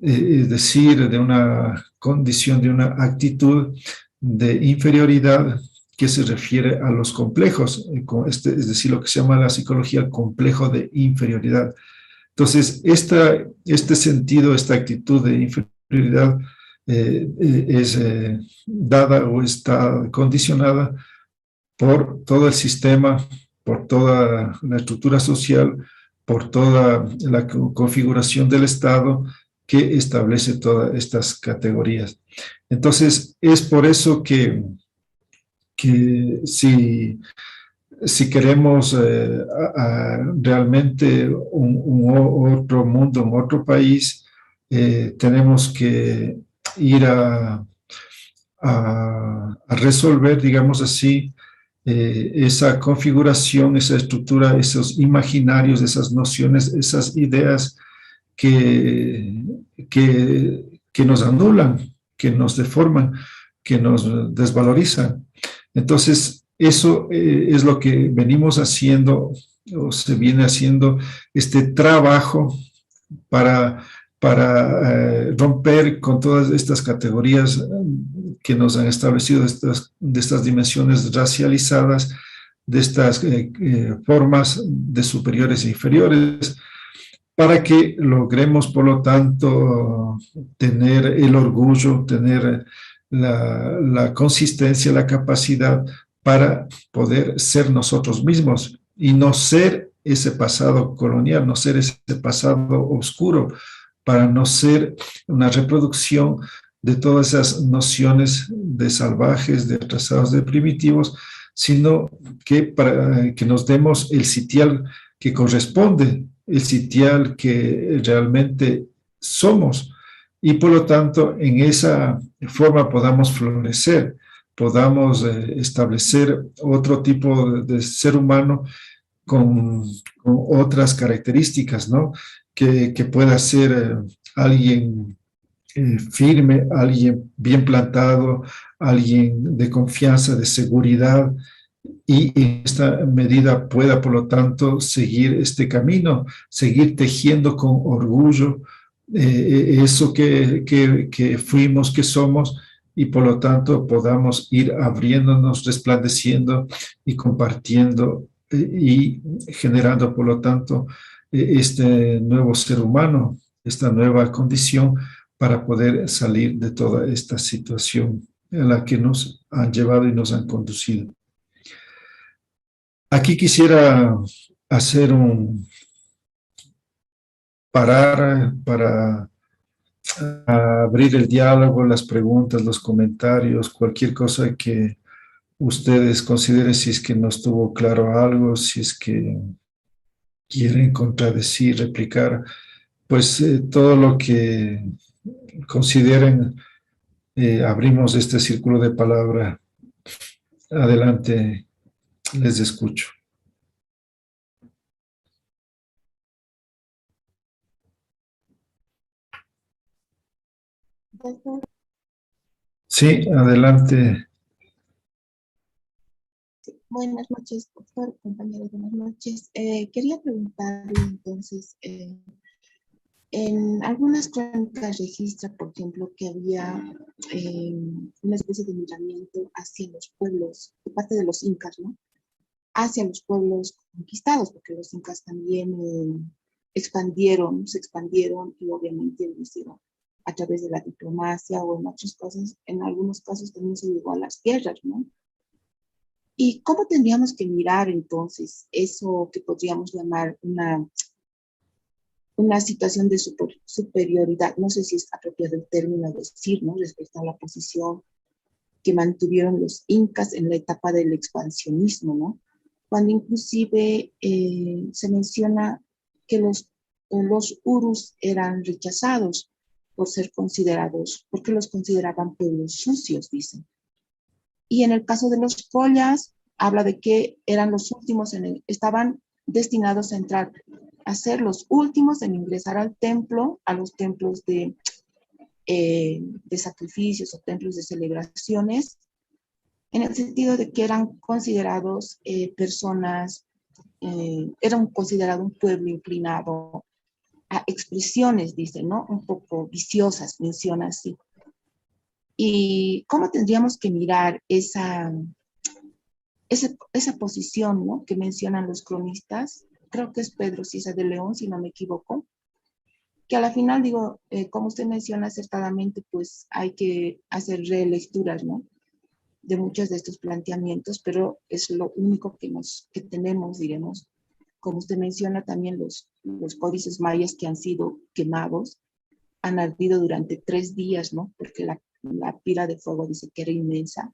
Speaker 1: es decir, de una condición, de una actitud de inferioridad que se refiere a los complejos, es decir, lo que se llama la psicología complejo de inferioridad. Entonces, este sentido, esta actitud de inferioridad es dada o está condicionada por todo el sistema, por toda la estructura social, por toda la configuración del Estado que establece todas estas categorías. Entonces, es por eso que si queremos realmente otro mundo, un otro país, tenemos que ir a resolver, digamos así, esa configuración, esa estructura, esos imaginarios, esas nociones, esas ideas que, que nos anulan, que nos deforman, que nos desvalorizan. Entonces, eso es lo que venimos haciendo o se viene haciendo este trabajo para, para romper con todas estas categorías que nos han establecido de estas dimensiones racializadas, de estas formas de superiores e inferiores, para que logremos, por lo tanto, tener el orgullo, tener la consistencia, la capacidad para poder ser nosotros mismos y no ser ese pasado colonial, no ser ese pasado oscuro, para no ser una reproducción de todas esas nociones de salvajes, de atrasados, de primitivos, sino que para que nos demos el sitial que corresponde, el sitial que realmente somos, y por lo tanto en esa forma podamos florecer, podamos establecer otro tipo de ser humano con otras características, ¿no? Que pueda ser alguien firme, alguien bien plantado, alguien de confianza, de seguridad, y en esta medida pueda, por lo tanto, seguir este camino, seguir tejiendo con orgullo eso que fuimos, que somos, y por lo tanto podamos ir abriéndonos, resplandeciendo y compartiendo y generando, por lo tanto, este nuevo ser humano, esta nueva condición para poder salir de toda esta situación a la que nos han llevado y nos han conducido. Aquí quisiera hacer un parar para abrir el diálogo, las preguntas, los comentarios, cualquier cosa que ustedes consideren, si es que no estuvo claro algo, si es que quieren contradecir, replicar, pues todo lo que consideren, abrimos este círculo de palabra. Adelante, les escucho. Sí, adelante.
Speaker 2: Buenas noches, doctor, compañeros, buenas noches. Quería preguntarle entonces, en algunas crónicas registra, por ejemplo, que había una especie de miramiento hacia los pueblos, de parte de los incas, ¿no? Hacia los pueblos conquistados, porque los incas también se expandieron y obviamente lo hicieron a través de la diplomacia o en otras cosas, en algunos casos también se llegó a las guerras, ¿no? ¿Y cómo tendríamos que mirar entonces eso que podríamos llamar una situación de superioridad? No sé si es apropiado el término decir, ¿no? Respecto a la posición que mantuvieron los incas en la etapa del expansionismo, ¿no? Cuando inclusive se menciona que los urus eran rechazados por ser considerados, porque los consideraban pueblos sucios, dicen. Y en el caso de los collas, habla de que eran los últimos, estaban destinados a entrar, a ser los últimos en ingresar al templo, a los templos de sacrificios o templos de celebraciones, en el sentido de que eran considerados personas, eran considerado un pueblo inclinado a expresiones, dice, ¿no? Un poco viciosas, menciona así. ¿Y cómo tendríamos que mirar esa posición, ¿no? Que mencionan los cronistas? Creo que es Pedro Ciza de León, si no me equivoco, que a la final, digo, como usted menciona acertadamente, pues hay que hacer relecturas, ¿no? De muchos de estos planteamientos, pero es lo único que tenemos, diremos. Como usted menciona, también los códices mayas que han sido quemados han ardido durante 3 días, ¿no? Porque la pila de fuego dice que era inmensa.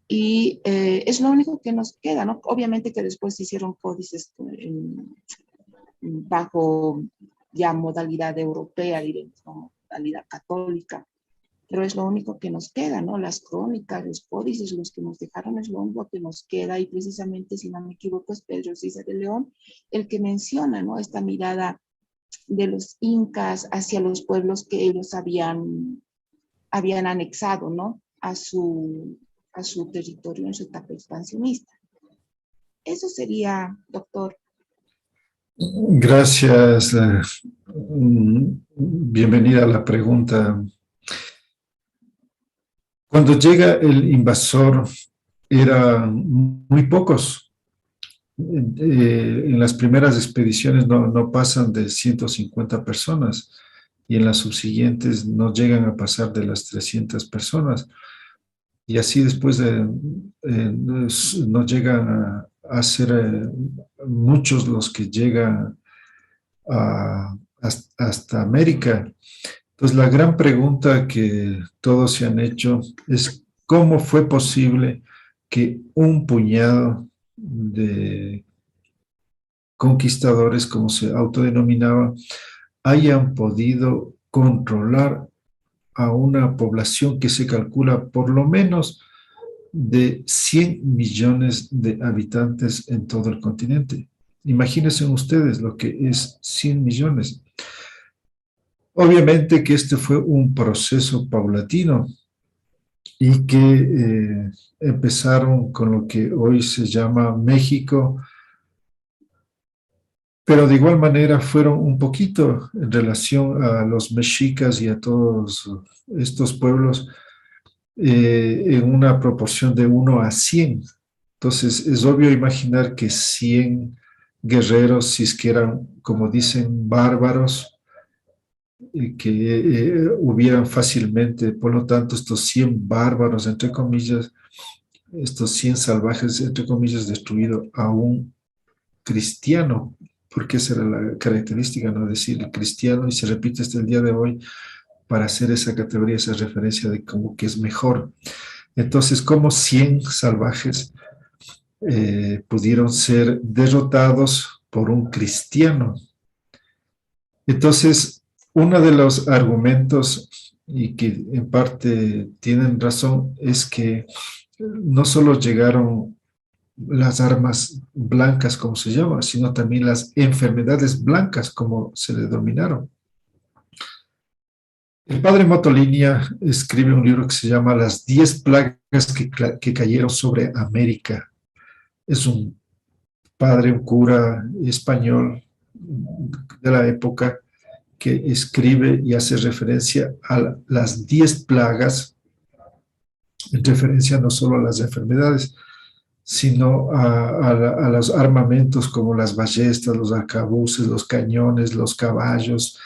Speaker 2: Y es lo único que nos queda, ¿no? Obviamente que después se hicieron códices bajo ya modalidad europea, diremos, ¿no? Modalidad católica, pero es lo único que nos queda, ¿no? Las crónicas, los códices, los que nos dejaron es lo único que nos queda, y precisamente, si no me equivoco, es Pedro Ciza de León el que menciona, ¿no? Esta mirada de los incas hacia los pueblos que ellos habían anexado, ¿no? a su, a su territorio en su etapa expansionista. Eso sería, doctor.
Speaker 1: Gracias. Bienvenida a la pregunta. Cuando llega el invasor, eran muy pocos. En las primeras expediciones no pasan de 150 personas y en las subsiguientes no llegan a pasar de las 300 personas. Y así después no llegan a ser muchos los que llegan hasta América. Entonces, la gran pregunta que todos se han hecho es cómo fue posible que un puñado de conquistadores, como se autodenominaba, hayan podido controlar a una población que se calcula por lo menos de 100 millones de habitantes en todo el continente. Imagínense ustedes lo que es 100 millones. Obviamente que este fue un proceso paulatino y que empezaron con lo que hoy se llama México, pero de igual manera fueron un poquito en relación a los mexicas y a todos estos pueblos en una proporción de 1 a 100. Entonces es obvio imaginar que 100 guerreros, si es que eran, como dicen, bárbaros, que hubieran fácilmente, por lo tanto, estos 100 bárbaros, entre comillas, estos 100 salvajes, entre comillas, destruido a un cristiano, porque esa era la característica, ¿no? Decir cristiano, y se repite hasta el día de hoy para hacer esa categoría, esa referencia de como que es mejor. Entonces, como 100 salvajes pudieron ser derrotados por un cristiano. Entonces, uno de los argumentos, y que en parte tienen razón, es que no solo llegaron las armas blancas, como se llama, sino también las enfermedades blancas, como se denominaron. El padre Motolinia escribe un libro que se llama Las 10 plagas que cayeron sobre América. Es un padre, un cura español de la época que escribe y hace referencia a las 10 plagas, en referencia no solo a las enfermedades, sino a los armamentos como las ballestas, los arcabuces, los cañones, los caballos,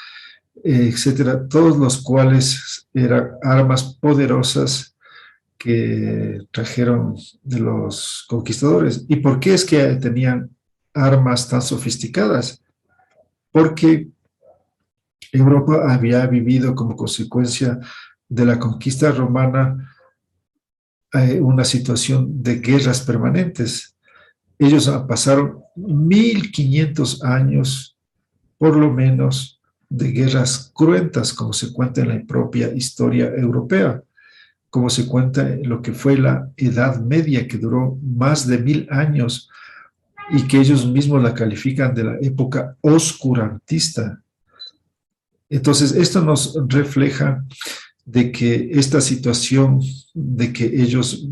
Speaker 1: etcétera, todos los cuales eran armas poderosas que trajeron de los conquistadores. ¿Y por qué es que tenían armas tan sofisticadas? Porque Europa había vivido como consecuencia de la conquista romana una situación de guerras permanentes. Ellos pasaron 1500 años, por lo menos, de guerras cruentas, como se cuenta en la propia historia europea, como se cuenta en lo que fue la Edad Media, que duró más de 1000 años y que ellos mismos la califican de la época oscurantista. Entonces, esto nos refleja de que esta situación de que ellos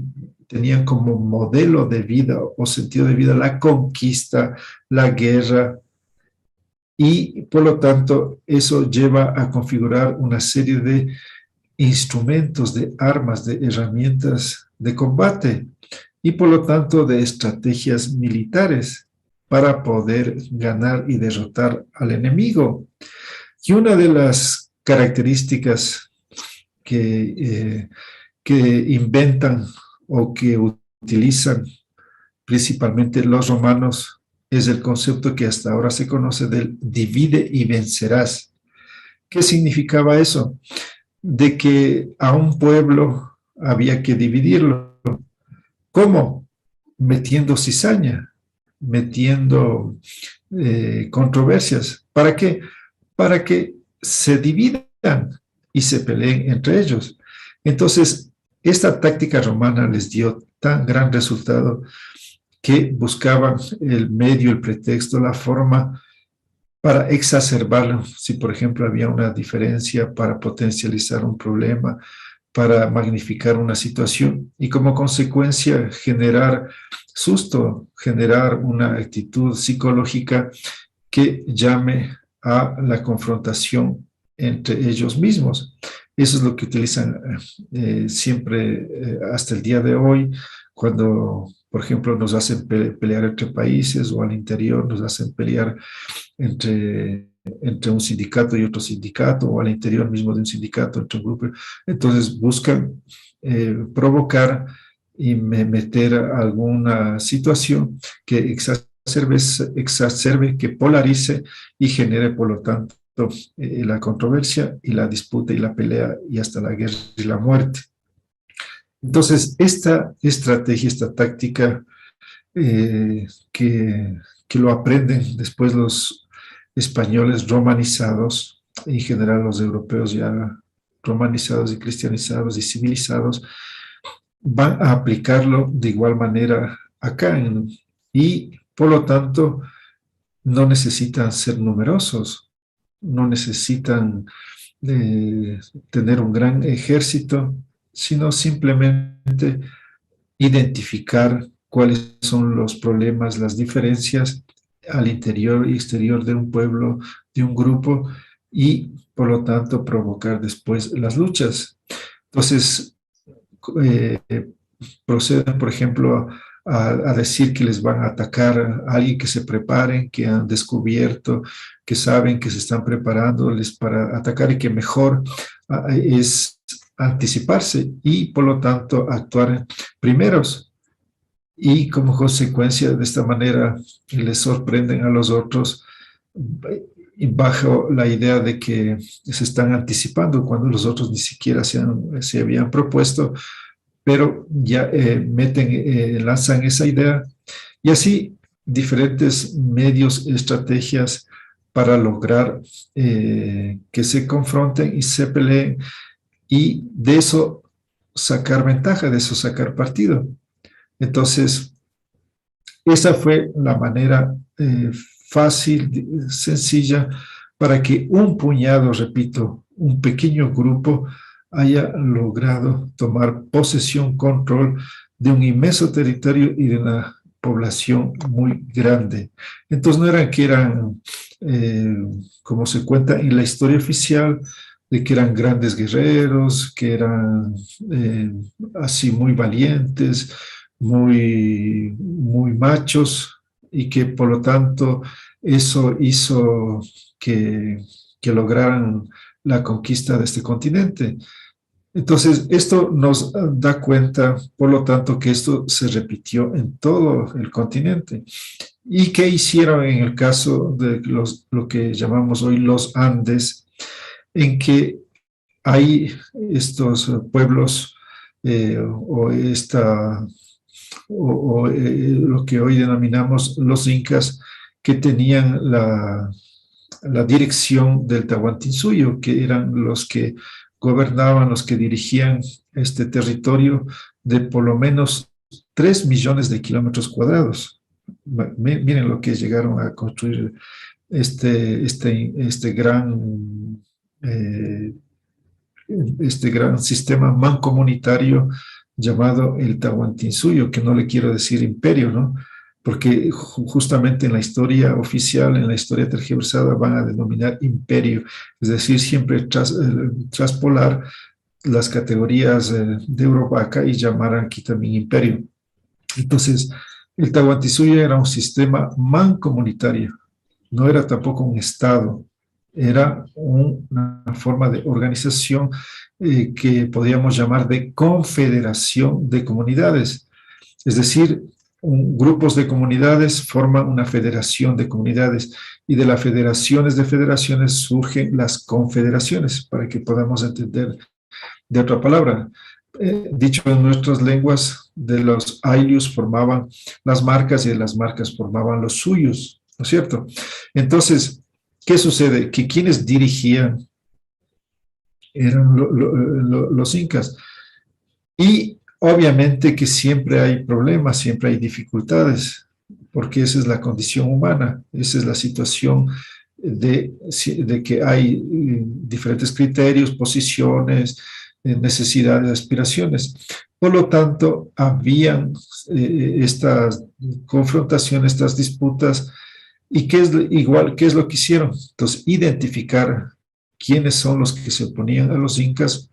Speaker 1: tenían como modelo de vida o sentido de vida la conquista, la guerra, y por lo tanto eso lleva a configurar una serie de instrumentos, de armas, de herramientas de combate y por lo tanto de estrategias militares para poder ganar y derrotar al enemigo. Y una de las características que inventan o que utilizan principalmente los romanos es el concepto que hasta ahora se conoce del divide y vencerás. ¿Qué significaba eso? De que a un pueblo había que dividirlo. ¿Cómo? Metiendo cizaña, metiendo controversias. ¿Para qué? Para que se dividan y se peleen entre ellos. Entonces, esta táctica romana les dio tan gran resultado que buscaban el medio, el pretexto, la forma para exacerbarlo. Si, por ejemplo, había una diferencia, para potencializar un problema, para magnificar una situación y como consecuencia generar susto, generar una actitud psicológica que llame a la confrontación entre ellos mismos. Eso es lo que utilizan siempre hasta el día de hoy, cuando, por ejemplo, nos hacen pelear entre países o al interior nos hacen pelear entre un sindicato y otro sindicato, o al interior mismo de un sindicato, entre un grupo. Entonces buscan provocar y meter alguna situación que exacerbe, que polarice y genere, por lo tanto, la controversia y la disputa y la pelea y hasta la guerra y la muerte. Entonces, esta estrategia, esta táctica que lo aprenden después los españoles romanizados, en general los europeos ya romanizados y cristianizados y civilizados, van a aplicarlo de igual manera acá. Y por lo tanto, no necesitan ser numerosos, no necesitan tener un gran ejército, sino simplemente identificar cuáles son los problemas, las diferencias al interior y exterior de un pueblo, de un grupo, y por lo tanto provocar después las luchas. Entonces, eh, proceden, por ejemplo, a decir que les van a atacar a alguien, que se preparen, que han descubierto, que saben que se están preparándoles para atacar y que mejor es anticiparse y por lo tanto actuar primeros. Y como consecuencia de esta manera les sorprenden a los otros bajo la idea de que se están anticipando cuando los otros ni siquiera se habían propuesto, pero ya lanzan esa idea y así diferentes medios, estrategias para lograr que se confronten y se peleen y de eso sacar ventaja, de eso sacar partido. Entonces, esa fue la manera fácil, sencilla, para que un puñado, repito, un pequeño grupo haya logrado tomar posesión, control de un inmenso territorio y de una población muy grande. Entonces no eran que eran, como se cuenta en la historia oficial, de que eran grandes guerreros, que eran así muy valientes, muy machos, y que por lo tanto eso hizo que, que lograran la conquista de este continente. Entonces, esto nos da cuenta, por lo tanto, que esto se repitió en todo el continente. ¿Y qué hicieron en el caso de lo que llamamos hoy los Andes, en que hay estos pueblos lo que hoy denominamos los incas, que tenían la dirección del Tahuantinsuyo, que eran los que gobernaban, los que dirigían este territorio de por lo menos 3 millones de kilómetros cuadrados. Miren lo que llegaron a construir este gran sistema mancomunitario llamado el Tahuantinsuyo, que no le quiero decir imperio, ¿no? Porque justamente en la historia oficial, en la historia tergiversada, van a denominar imperio, es decir, siempre traspolar las categorías de Europa acá y llamar aquí también imperio. Entonces, el Tahuantinsuyo era un sistema mancomunitario, no era tampoco un estado, era una forma de organización que podríamos llamar de confederación de comunidades. Es decir, grupos de comunidades forman una federación de comunidades y de las federaciones de federaciones surgen las confederaciones, para que podamos entender de otra palabra. Dicho en nuestras lenguas, de los ayllus formaban las marcas y de las marcas formaban los suyos, ¿no es cierto? Entonces, ¿qué sucede? Que quienes dirigían eran los incas. Y obviamente que siempre hay problemas, siempre hay dificultades, porque esa es la condición humana, esa es la situación de que hay diferentes criterios, posiciones, necesidades, aspiraciones. Por lo tanto, habían estas confrontaciones, estas disputas, y qué es lo que hicieron. Entonces, identificar quiénes son los que se oponían a los incas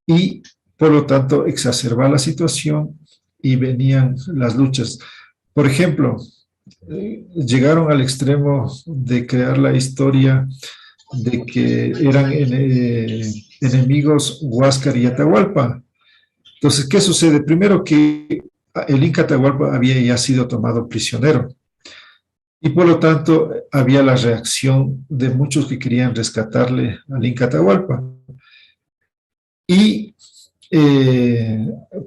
Speaker 1: y, por lo tanto, exacerbar la situación y venían las luchas. Por ejemplo, llegaron al extremo de crear la historia de que eran enemigos Huáscar y Atahualpa. Entonces, ¿qué sucede? Primero que el Inca Atahualpa había ya sido tomado prisionero y por lo tanto había la reacción de muchos que querían rescatarle al Inca Atahualpa. Y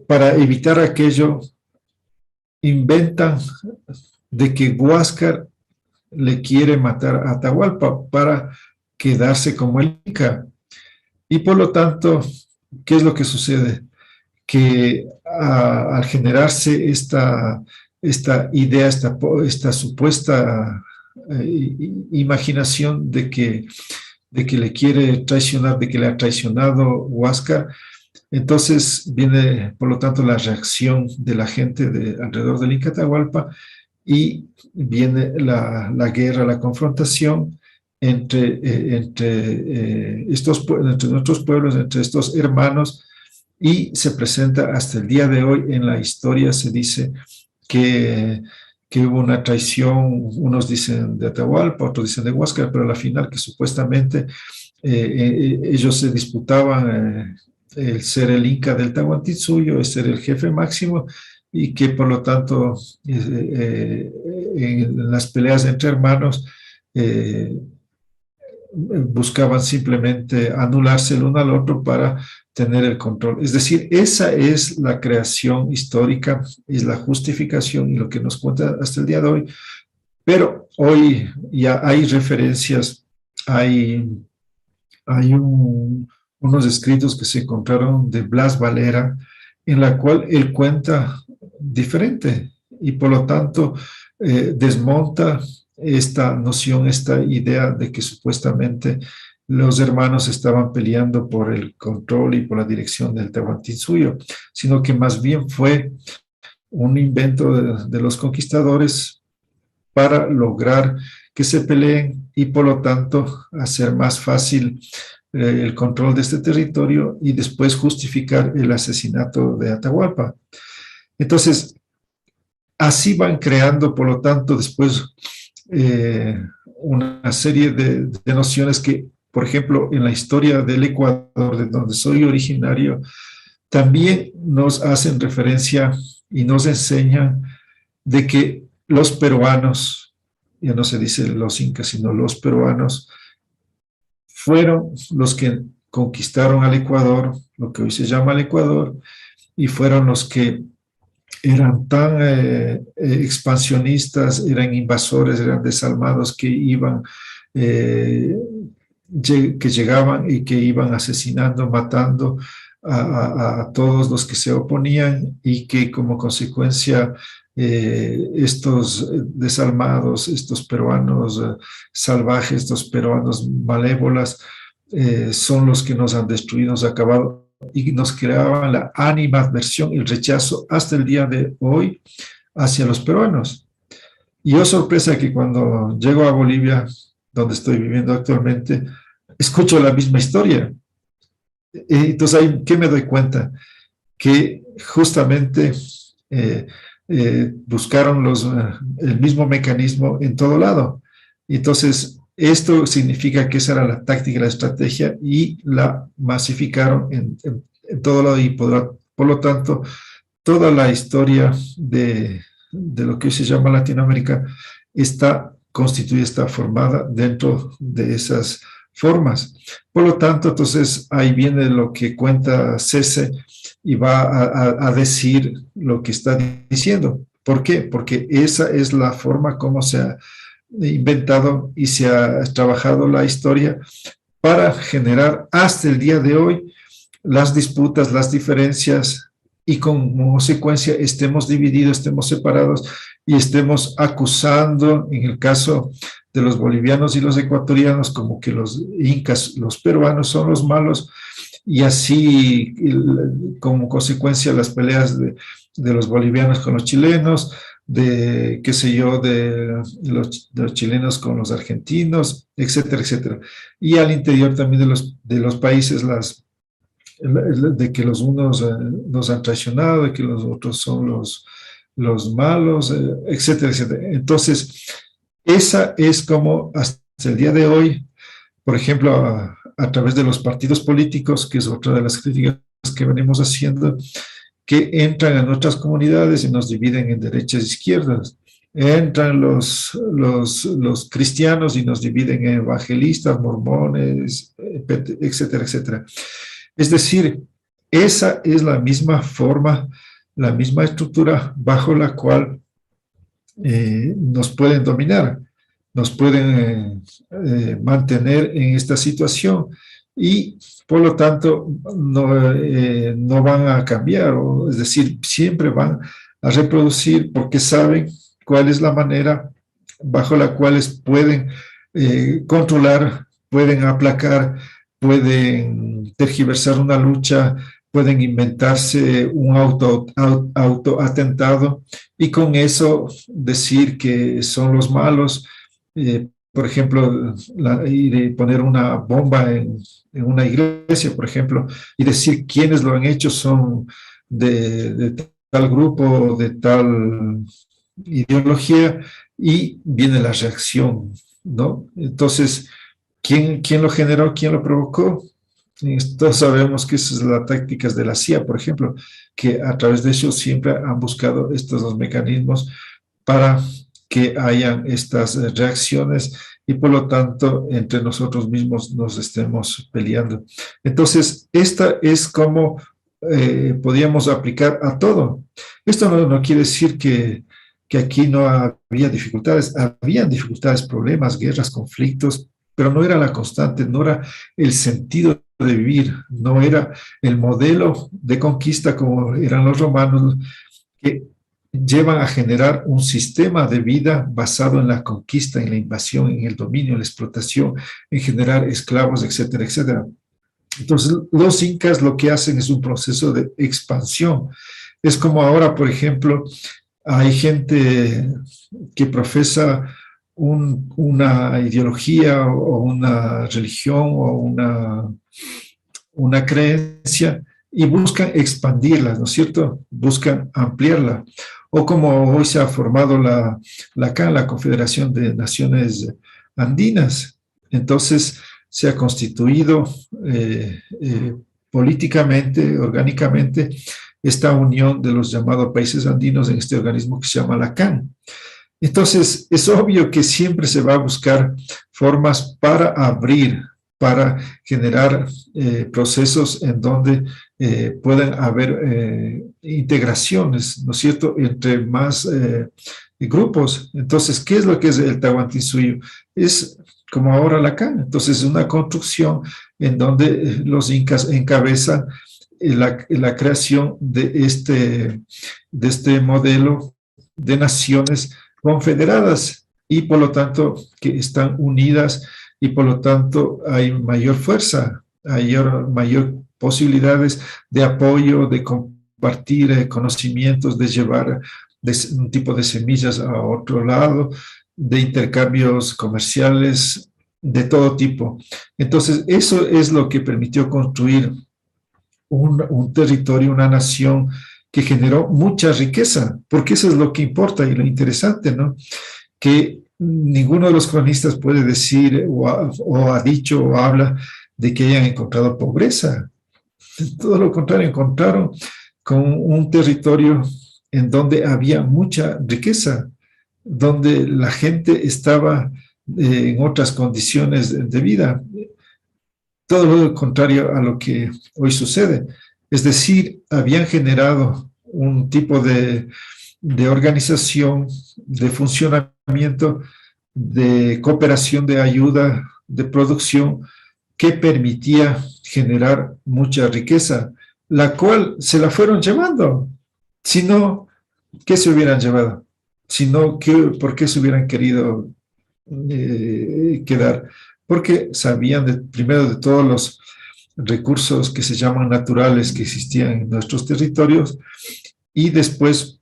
Speaker 1: para evitar aquello, inventan de que Huáscar le quiere matar a Atahualpa para quedarse como el Inca. Y por lo tanto, ¿qué es lo que sucede? Que al generarse esta idea, esta supuesta imaginación de que le quiere traicionar, de que le ha traicionado Huáscar, entonces viene, por lo tanto, la reacción de la gente alrededor del Inca Atahualpa y viene la guerra, la confrontación entre nuestros pueblos, entre estos hermanos, y se presenta hasta el día de hoy. En la historia se dice que hubo una traición, unos dicen de Atahualpa, otros dicen de Huáscar, pero a la final que supuestamente ellos se disputaban el ser el Inca del Tahuantinsuyo, el ser el jefe máximo, y que por lo tanto en las peleas entre hermanos buscaban simplemente anularse el uno al otro para tener el control. Es decir, esa es la creación histórica, es la justificación y lo que nos cuenta hasta el día de hoy. Pero hoy ya hay referencias, hay unos escritos que se encontraron de Blas Valera, en la cual él cuenta diferente y por lo tanto desmonta esta noción, esta idea de que supuestamente los hermanos estaban peleando por el control y por la dirección del Tahuantinsuyo, sino que más bien fue un invento de los conquistadores para lograr que se peleen y por lo tanto hacer más fácil el control de este territorio y después justificar el asesinato de Atahualpa. Entonces, así van creando, por lo tanto, después una serie de nociones que, por ejemplo, en la historia del Ecuador, de donde soy originario, también nos hacen referencia y nos enseñan de que los peruanos, ya no se dice los incas, sino los peruanos, fueron los que conquistaron al Ecuador, lo que hoy se llama el Ecuador, y fueron los que eran tan expansionistas, eran invasores, eran desalmados que iban, que llegaban y que iban asesinando, matando a todos los que se oponían y que como consecuencia estos desalmados, estos peruanos salvajes, estos peruanos malévolas, son los que nos han destruido, nos han acabado y nos creaban la animadversión y el rechazo hasta el día de hoy hacia los peruanos. Y yo sorpresa que cuando llego a Bolivia, donde estoy viviendo actualmente, escucho la misma historia. Entonces, ahí, ¿qué me doy cuenta? Que justamente buscaron el mismo mecanismo en todo lado. Entonces, esto significa que esa era la táctica, la estrategia, y la masificaron en todo lado, y por lo tanto, toda la historia de lo que hoy se llama Latinoamérica está constituida, está formada dentro de esas formas. Por lo tanto, entonces, ahí viene lo que cuenta Cese y va a decir lo que está diciendo. ¿Por qué? Porque esa es la forma como se ha inventado y se ha trabajado la historia para generar hasta el día de hoy las disputas, las diferencias, y como consecuencia estemos divididos, estemos separados y estemos acusando, en el caso de los bolivianos y los ecuatorianos, como que los incas, los peruanos son los malos, y así como consecuencia las peleas de los bolivianos con los chilenos, de, qué sé yo, de los chilenos con los argentinos, etcétera, etcétera. Y al interior también de los países, de que los unos nos han traicionado, de que los otros son los malos, etcétera, etcétera. Entonces, esa es como hasta el día de hoy, por ejemplo, a través de los partidos políticos, que es otra de las críticas que venimos haciendo, que entran en otras comunidades y nos dividen en derechas e izquierdas. Entran los cristianos y nos dividen en evangelistas, mormones, etcétera, etcétera. Es decir, esa es la misma forma, la misma estructura bajo la cual nos pueden dominar, nos pueden mantener en esta situación y por lo tanto no van a cambiar, es decir, siempre van a reproducir porque saben cuál es la manera bajo la cual pueden controlar, pueden aplacar, pueden tergiversar una lucha, pueden inventarse un autoatentado y con eso decir que son los malos, por ejemplo, y poner una bomba una iglesia, por ejemplo, y decir quiénes lo han hecho son de tal grupo, de tal ideología, y viene la reacción, ¿no? Entonces, ¿quién lo generó? ¿Quién lo provocó? Todos sabemos que esas son las tácticas de la CIA, por ejemplo, que a través de eso siempre han buscado estos dos mecanismos para que hayan estas reacciones y por lo tanto entre nosotros mismos nos estemos peleando. Entonces, esta es como podíamos aplicar a todo. Esto no quiere decir que aquí no había dificultades, problemas, guerras, conflictos, pero no era la constante, no era el sentido de vivir, no era el modelo de conquista como eran los romanos, que llevan a generar un sistema de vida basado en la conquista, en la invasión, en el dominio, en la explotación, en generar esclavos, etcétera, etcétera. Entonces, los incas lo que hacen es un proceso de expansión. Es como ahora, por ejemplo, hay gente que profesa una ideología o una religión o una creencia y buscan expandirla, ¿no es cierto? Buscan ampliarla. O como hoy se ha formado la CAN, la Confederación de Naciones Andinas. Entonces se ha constituido políticamente, orgánicamente, esta unión de los llamados países andinos en este organismo que se llama la CAN. Entonces, es obvio que siempre se va a buscar formas para abrir, para generar procesos en donde puedan haber integraciones, ¿no es cierto?, entre más grupos. Entonces, ¿qué es lo que es el Tahuantinsuyo? Es como ahora la CAN. Entonces, es una construcción en donde los incas encabezan la creación de este modelo de naciones confederadas y por lo tanto que están unidas y por lo tanto hay mayor fuerza, hay mayor posibilidades de apoyo, de compartir conocimientos, de llevar un tipo de semillas a otro lado, de intercambios comerciales de todo tipo. Entonces, eso es lo que permitió construir un territorio, una nación que generó mucha riqueza, porque eso es lo que importa y lo interesante, ¿no? Que ninguno de los cronistas puede decir o ha dicho o habla de que hayan encontrado pobreza. Todo lo contrario, encontraron con un territorio en donde había mucha riqueza, donde la gente estaba en otras condiciones de vida. Todo lo contrario a lo que hoy sucede. Es decir, habían generado un tipo de organización, de funcionamiento, de cooperación, de ayuda, de producción, que permitía generar mucha riqueza, la cual se la fueron llevando. Si no, ¿qué se hubieran llevado? Si no, ¿por qué se hubieran querido quedar? Porque sabían primero de todos recursos que se llaman naturales que existían en nuestros territorios, y después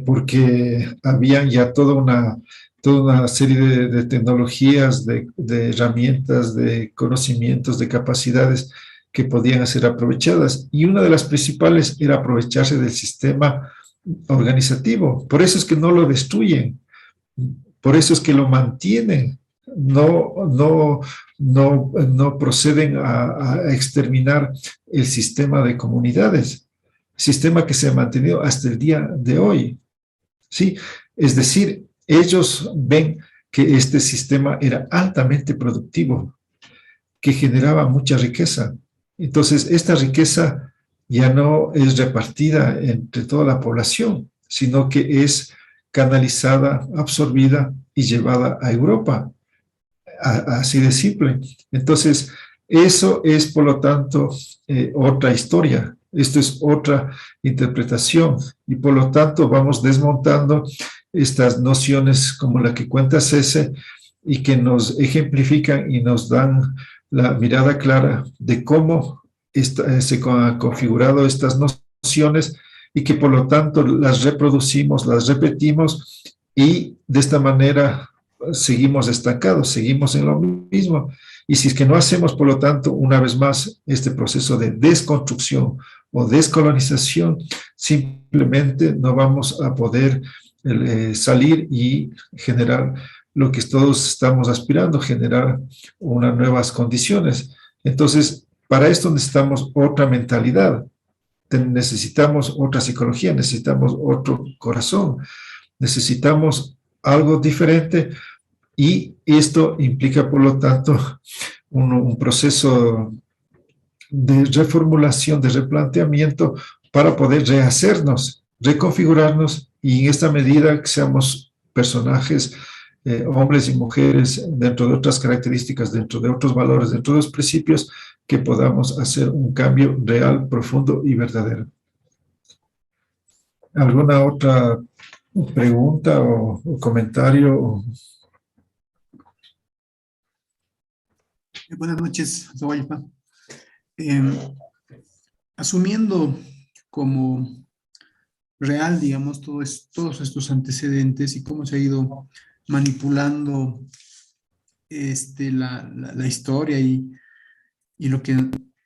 Speaker 1: porque habían ya toda una serie de tecnologías, de herramientas, de conocimientos, de capacidades que podían ser aprovechadas. Y una de las principales era aprovecharse del sistema organizativo. Por eso es que no lo destruyen, por eso es que lo mantienen. No proceden a exterminar el sistema de comunidades, sistema que se ha mantenido hasta el día de hoy. ¿Sí? Es decir, ellos ven que este sistema era altamente productivo, que generaba mucha riqueza. Entonces, esta riqueza ya no es repartida entre toda la población, sino que es canalizada, absorbida y llevada a Europa. Así de simple. Entonces, eso es, por lo tanto, otra historia. Esto es otra interpretación y, por lo tanto, vamos desmontando estas nociones como la que cuenta Cese y que nos ejemplifican y nos dan la mirada clara de cómo se han configurado estas nociones y que, por lo tanto, las reproducimos, las repetimos y de esta manera seguimos estancados, seguimos en lo mismo. Y si es que no hacemos, por lo tanto, una vez más, este proceso de desconstrucción o descolonización, simplemente no vamos a poder salir y generar lo que todos estamos aspirando, generar unas nuevas condiciones. Entonces, para esto necesitamos otra mentalidad, necesitamos otra psicología, necesitamos otro corazón, necesitamos algo diferente. Y esto implica, por lo tanto, un proceso de reformulación, de replanteamiento para poder rehacernos, reconfigurarnos y en esta medida que seamos personajes, hombres y mujeres, dentro de otras características, dentro de otros valores, dentro de los principios, que podamos hacer un cambio real, profundo y verdadero. ¿Alguna otra pregunta o comentario?
Speaker 3: Buenas noches, Zahualpa. Asumiendo como real, digamos, todos estos antecedentes y cómo se ha ido manipulando la historia y lo que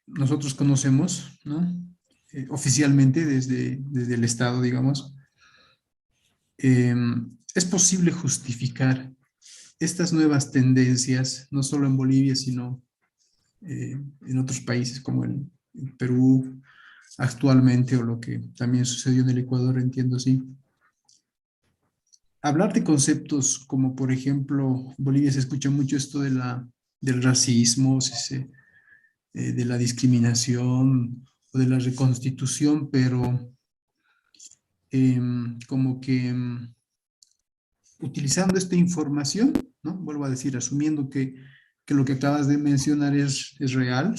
Speaker 3: nosotros conocemos, ¿no? Oficialmente desde el Estado, digamos, es posible justificar estas nuevas tendencias, no solo en Bolivia, sino en otros países como el Perú actualmente, o lo que también sucedió en el Ecuador, entiendo así. Hablar de conceptos como, por ejemplo, en Bolivia se escucha mucho esto del racismo, de la discriminación o de la reconstitución, pero como que utilizando esta información, ¿no? Vuelvo a decir, asumiendo que lo que acabas de mencionar es real,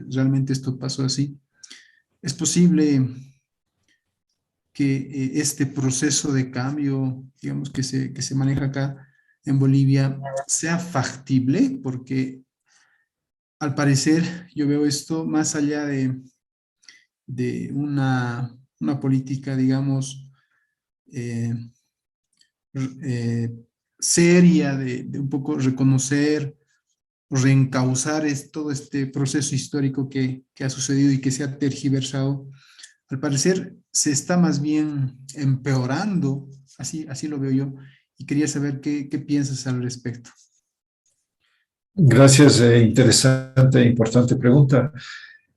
Speaker 3: realmente esto pasó así, es posible que este proceso de cambio, digamos, que se maneja acá en Bolivia, sea factible, porque al parecer yo veo esto más allá de una política, digamos, seria de un poco reconocer, reencauzar todo este proceso histórico que ha sucedido y que se ha tergiversado. Al parecer se está más bien empeorando, así lo veo yo, y quería saber qué piensas al respecto.
Speaker 1: Gracias, interesante e importante pregunta.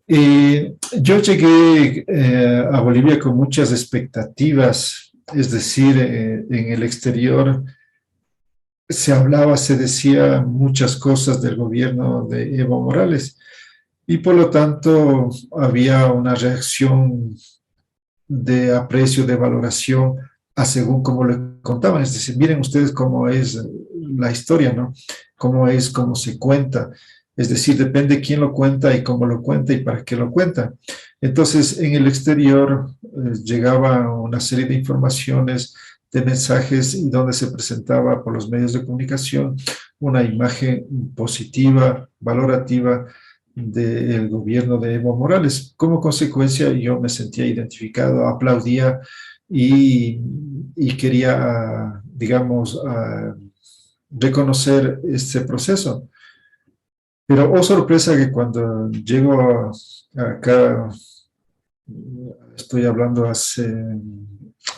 Speaker 1: Yo llegué a Bolivia con muchas expectativas, es decir, en el exterior se hablaba, se decía muchas cosas del gobierno de Evo Morales y por lo tanto había una reacción de aprecio, de valoración, a según como le contaban. Es decir, miren ustedes cómo es la historia, ¿no? Cómo se cuenta. Es decir, depende quién lo cuenta y cómo lo cuenta y para qué lo cuenta. Entonces, en el exterior llegaba una serie de informaciones, de mensajes, y donde se presentaba por los medios de comunicación una imagen positiva, valorativa del gobierno de Evo Morales. Como consecuencia, yo me sentía identificado, aplaudía y, y quería, digamos, reconocer este proceso. Pero, oh sorpresa, que cuando llego acá, estoy hablando hace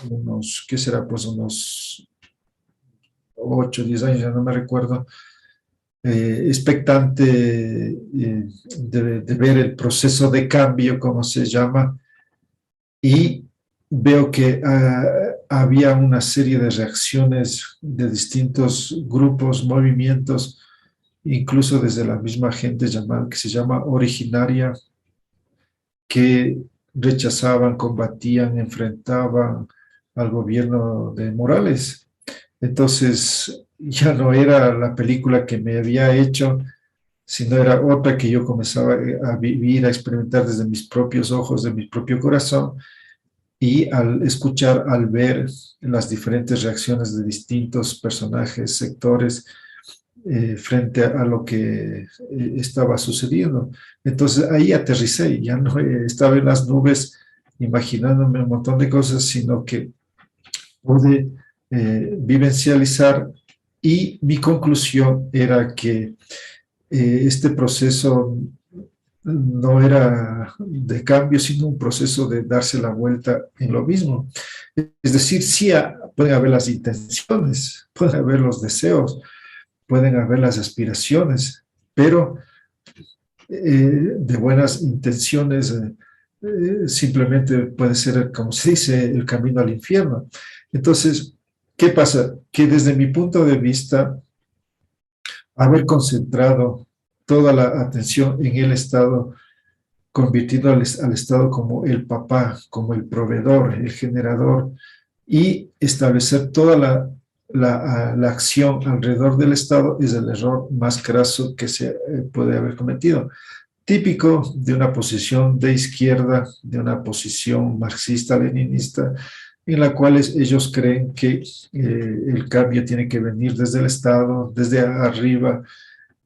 Speaker 1: unos, ¿qué será? Pues unos 8, 10 años, ya no me recuerdo, expectante de ver el proceso de cambio, como se llama, y veo que había una serie de reacciones de distintos grupos, movimientos, incluso desde la misma gente llamada, que se llama originaria, que rechazaban, combatían, enfrentaban al gobierno de Morales. Entonces, ya no era la película que me había hecho, sino era otra que yo comenzaba a vivir, a experimentar desde mis propios ojos, de mi propio corazón, y al escuchar, al ver las diferentes reacciones de distintos personajes, sectores, frente a lo que estaba sucediendo. Entonces ahí aterricé, ya no estaba en las nubes imaginándome un montón de cosas, sino que pude vivencializar, y mi conclusión era que este proceso no era de cambio, sino un proceso de darse la vuelta en lo mismo. Es decir, sí pueden haber las intenciones, pueden haber los deseos, pueden haber las aspiraciones, pero de buenas intenciones simplemente puede ser, como se dice, el camino al infierno. Entonces, ¿qué pasa? Que desde mi punto de vista, haber concentrado toda la atención en el Estado, convirtiendo al Estado como el papá, como el proveedor, el generador, y establecer toda la acción alrededor del Estado, es el error más craso que se puede haber cometido. Típico de una posición de izquierda, de una posición marxista-leninista, en la cual ellos creen que el cambio tiene que venir desde el Estado, desde arriba,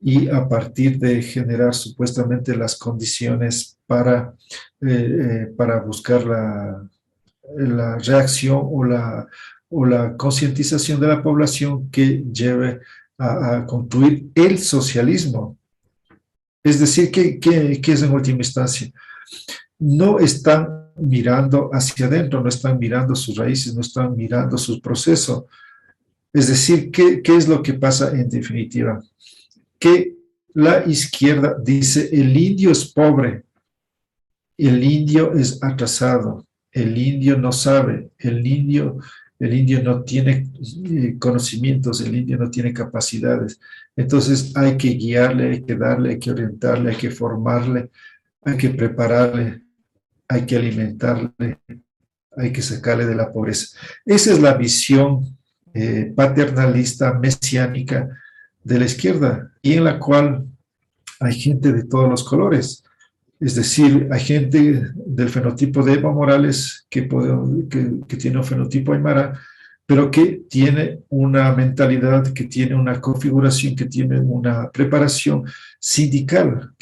Speaker 1: y a partir de generar supuestamente las condiciones para buscar la reacción o la concientización de la población que lleve a construir el socialismo. Es decir, ¿qué es en última instancia? No están mirando hacia adentro, no están mirando sus raíces, no están mirando su proceso. Es decir, ¿qué es lo que pasa en definitiva? Que la izquierda dice: el indio es pobre, el indio es atrasado, el indio no sabe, el indio no tiene conocimientos, el indio no tiene capacidades. Entonces hay que guiarle, hay que darle, hay que orientarle, hay que formarle, hay que prepararle, hay que alimentarle, hay que sacarle de la pobreza. Esa es la visión paternalista, mesiánica de la izquierda, y en la cual hay gente de todos los colores. Es decir, hay gente del fenotipo de Evo Morales que tiene un fenotipo aymara, pero que tiene una mentalidad, que tiene una configuración, que tiene una preparación sindical,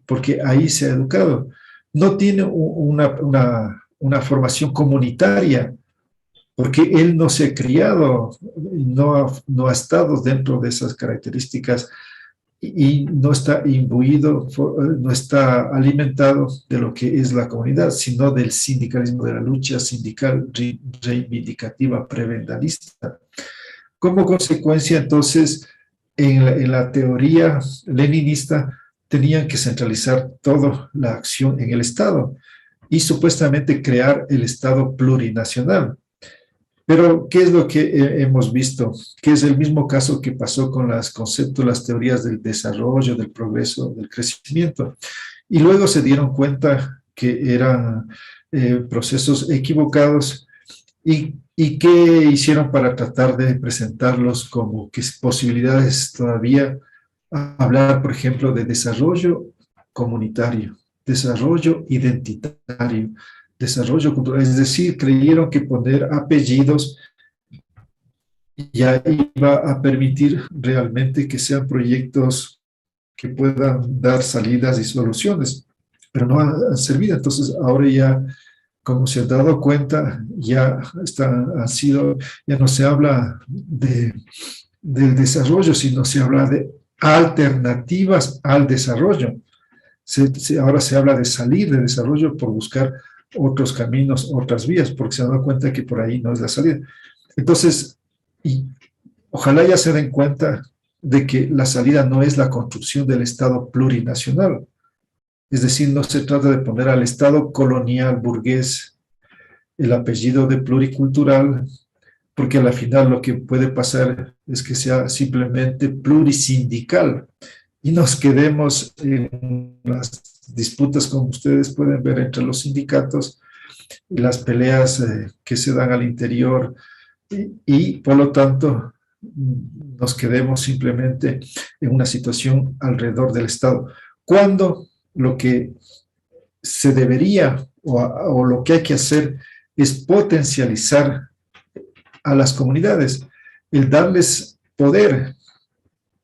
Speaker 1: porque ahí se ha educado. No tiene una formación comunitaria, porque él no se ha criado, no ha estado dentro de esas características, y no está imbuido, no está alimentado de lo que es la comunidad, sino del sindicalismo, de la lucha sindical reivindicativa prebentalista. Como consecuencia, entonces, en la teoría leninista, tenían que centralizar toda la acción en el Estado y supuestamente crear el Estado plurinacional. Pero, ¿qué es lo que hemos visto? Que es el mismo caso que pasó con los conceptos, las teorías del desarrollo, del progreso, del crecimiento. Y luego se dieron cuenta que eran procesos equivocados, y qué hicieron para tratar de presentarlos como que posibilidades todavía. Hablar, por ejemplo, de desarrollo comunitario, desarrollo identitario, desarrollo cultural. Es decir, creyeron que poner apellidos ya iba a permitir realmente que sean proyectos que puedan dar salidas y soluciones, pero no han servido. Entonces ahora ya, como se han dado cuenta, ya no se habla del desarrollo, sino se habla de alternativas al desarrollo. Ahora se habla de salir del desarrollo por buscar otros caminos, otras vías, porque se han dado cuenta que por ahí no es la salida. Entonces, y ojalá ya se den cuenta de que la salida no es la construcción del Estado plurinacional. Es decir, no se trata de poner al Estado colonial burgués el apellido de pluricultural, porque al final lo que puede pasar es que sea simplemente plurisindical y nos quedemos en las disputas, como ustedes pueden ver, entre los sindicatos, las peleas que se dan al interior y por lo tanto nos quedemos simplemente en una situación alrededor del Estado. Cuando lo que se debería o lo que hay que hacer es potencializar a las comunidades, el darles poder,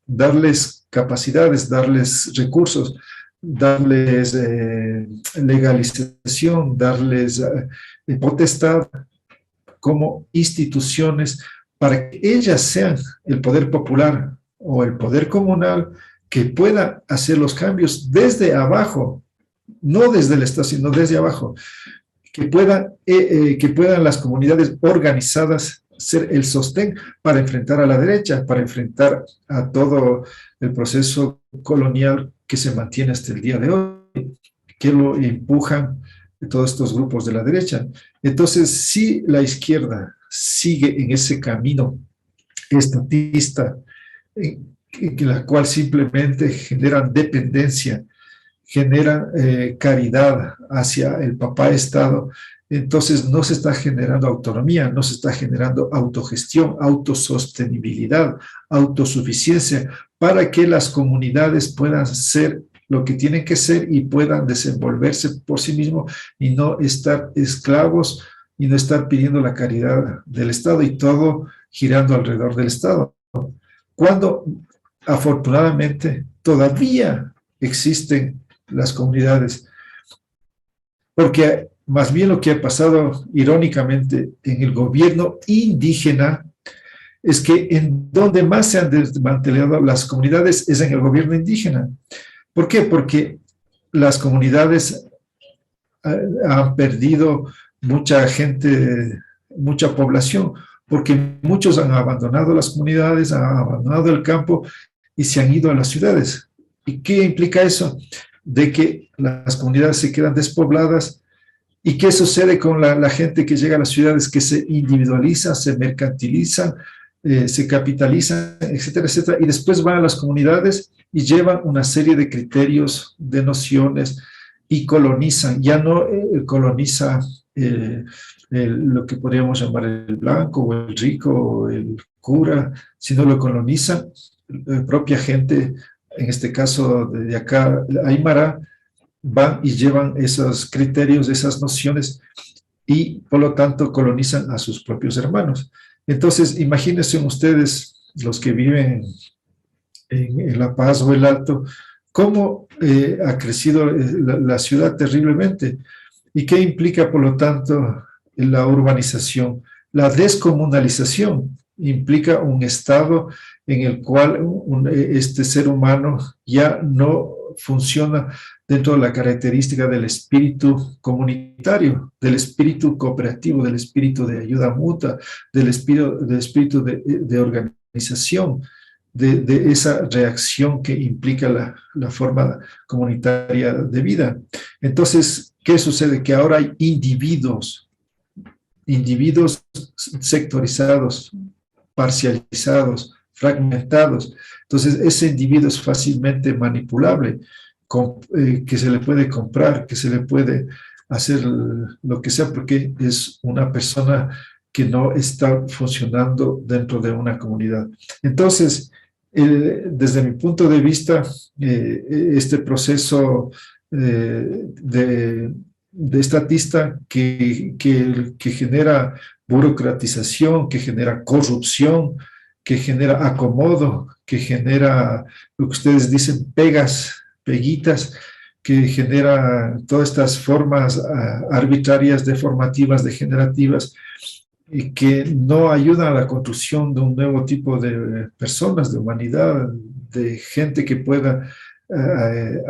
Speaker 1: darles capacidades, darles recursos, darles legalización, darles potestad como instituciones para que ellas sean el poder popular o el poder comunal que pueda hacer los cambios desde abajo, no desde el Estado, sino desde abajo, que puedan las comunidades organizadas ser el sostén para enfrentar a la derecha, para enfrentar a todo el proceso colonial que se mantiene hasta el día de hoy, que lo empujan todos estos grupos de la derecha. Entonces, si la izquierda sigue en ese camino estatista, en la cual simplemente generan dependencia, generan caridad hacia el papá Estado, entonces no se está generando autonomía, no se está generando autogestión, autosostenibilidad, autosuficiencia, para que las comunidades puedan ser lo que tienen que ser y puedan desenvolverse por sí mismos y no estar esclavos y no estar pidiendo la caridad del Estado y todo girando alrededor del Estado. Cuando afortunadamente todavía existen las comunidades, porque más bien lo que ha pasado irónicamente en el gobierno indígena es que en donde más se han desmantelado las comunidades es en el gobierno indígena. ¿Por qué? Porque las comunidades han perdido mucha gente, mucha población, porque muchos han abandonado las comunidades, han abandonado el campo y se han ido a las ciudades. ¿Y qué implica eso? De que las comunidades se quedan despobladas. ¿Y qué sucede con la gente que llega a las ciudades? Que se individualiza, se mercantilizan, se capitalizan, etcétera, etcétera, y después van a las comunidades y llevan una serie de criterios, de nociones, y colonizan. Ya no coloniza lo que podríamos llamar el blanco, o el rico, o el cura, sino lo coloniza la propia gente, en este caso de acá, Aymara, van y llevan esos criterios, esas nociones, y por lo tanto colonizan a sus propios hermanos. Entonces, imagínense ustedes, los que viven en La Paz o el Alto, cómo ha crecido la ciudad terriblemente y qué implica, por lo tanto, la urbanización. La descomunalización implica un estado en el cual este ser humano ya no funciona dentro de la característica del espíritu comunitario, del espíritu cooperativo, del espíritu de ayuda mutua, del espíritu de organización, de esa reacción que implica la forma comunitaria de vida. Entonces, ¿qué sucede? Que ahora hay individuos sectorizados, parcializados, fragmentados. Entonces, ese individuo es fácilmente manipulable, que se le puede comprar, que se le puede hacer lo que sea, porque es una persona que no está funcionando dentro de una comunidad. Entonces, desde mi punto de vista, este proceso de estatista que genera burocratización, que genera corrupción, que genera acomodo, que genera lo que ustedes dicen pegas, peguitas, que genera todas estas formas arbitrarias, deformativas, degenerativas, y que no ayudan a la construcción de un nuevo tipo de personas, de humanidad, de gente que pueda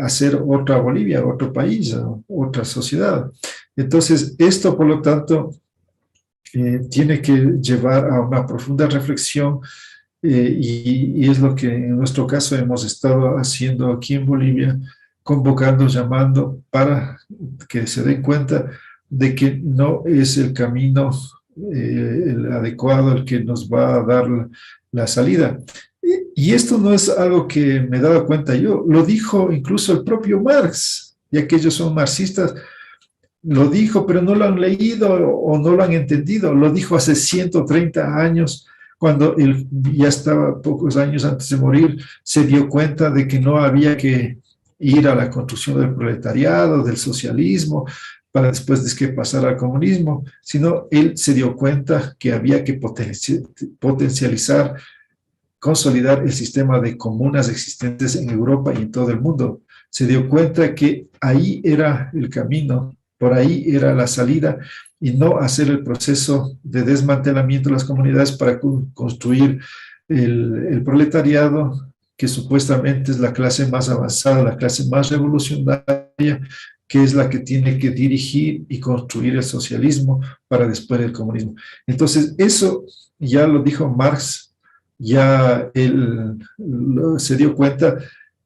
Speaker 1: hacer otra Bolivia, otro país, otra sociedad. Entonces, esto, por lo tanto, tiene que llevar a una profunda reflexión y es lo que en nuestro caso hemos estado haciendo aquí en Bolivia, convocando, llamando para que se den cuenta de que no es el camino el adecuado el que nos va a dar la salida. Y esto no es algo que me he dado cuenta yo, lo dijo incluso el propio Marx, ya que ellos son marxistas, lo dijo, pero no lo han leído o no lo han entendido. Lo dijo hace 130 años, cuando él ya estaba pocos años antes de morir, se dio cuenta de que no había que ir a la construcción del proletariado, del socialismo, para después de que pasara al comunismo, sino él se dio cuenta que había que potencializar, consolidar el sistema de comunas existentes en Europa y en todo el mundo. Se dio cuenta que ahí era el camino, por ahí era la salida, y no hacer el proceso de desmantelamiento de las comunidades para construir el proletariado, que supuestamente es la clase más avanzada, la clase más revolucionaria, que es la que tiene que dirigir y construir el socialismo para después el comunismo. Entonces, eso ya lo dijo Marx, ya él se dio cuenta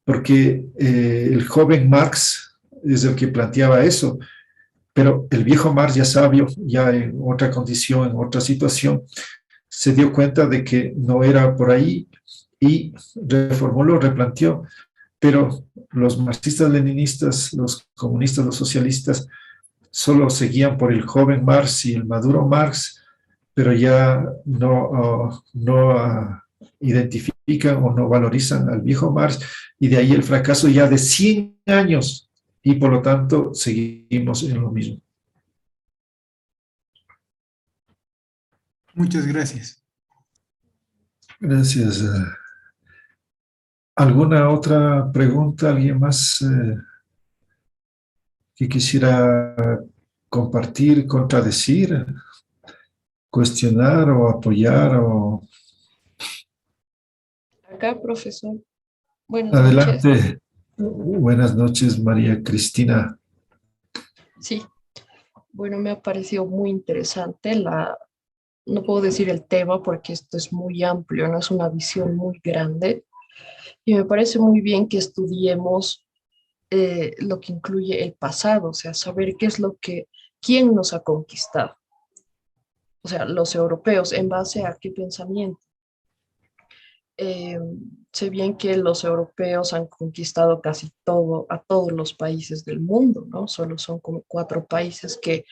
Speaker 1: porque el joven Marx es el que planteaba eso, pero el viejo Marx ya sabio, ya en otra condición, en otra situación, se dio cuenta de que no era por ahí y reformuló, replanteó, pero los marxistas-leninistas, los comunistas, los socialistas, solo seguían por el joven Marx y el maduro Marx, pero ya no identifican o no valorizan al viejo Marx, y de ahí el fracaso ya de 100 años, y por lo tanto seguimos en lo mismo.
Speaker 3: Muchas gracias.
Speaker 1: Gracias. ¿Alguna otra pregunta? ¿Alguien más que quisiera compartir, contradecir, cuestionar o apoyar?
Speaker 4: Acá, profesor. Buenas noches.
Speaker 1: Adelante. Buenas noches, María Cristina.
Speaker 4: Sí, bueno, me ha parecido muy interesante no puedo decir el tema porque esto es muy amplio, no es una visión muy grande. Y me parece muy bien que estudiemos lo que incluye el pasado, o sea, saber quién nos ha conquistado. O sea, los europeos, ¿en base a qué pensamiento? Eh, Sé bien que los europeos han conquistado casi a todos los países del mundo, ¿no? Solo son como 4 países que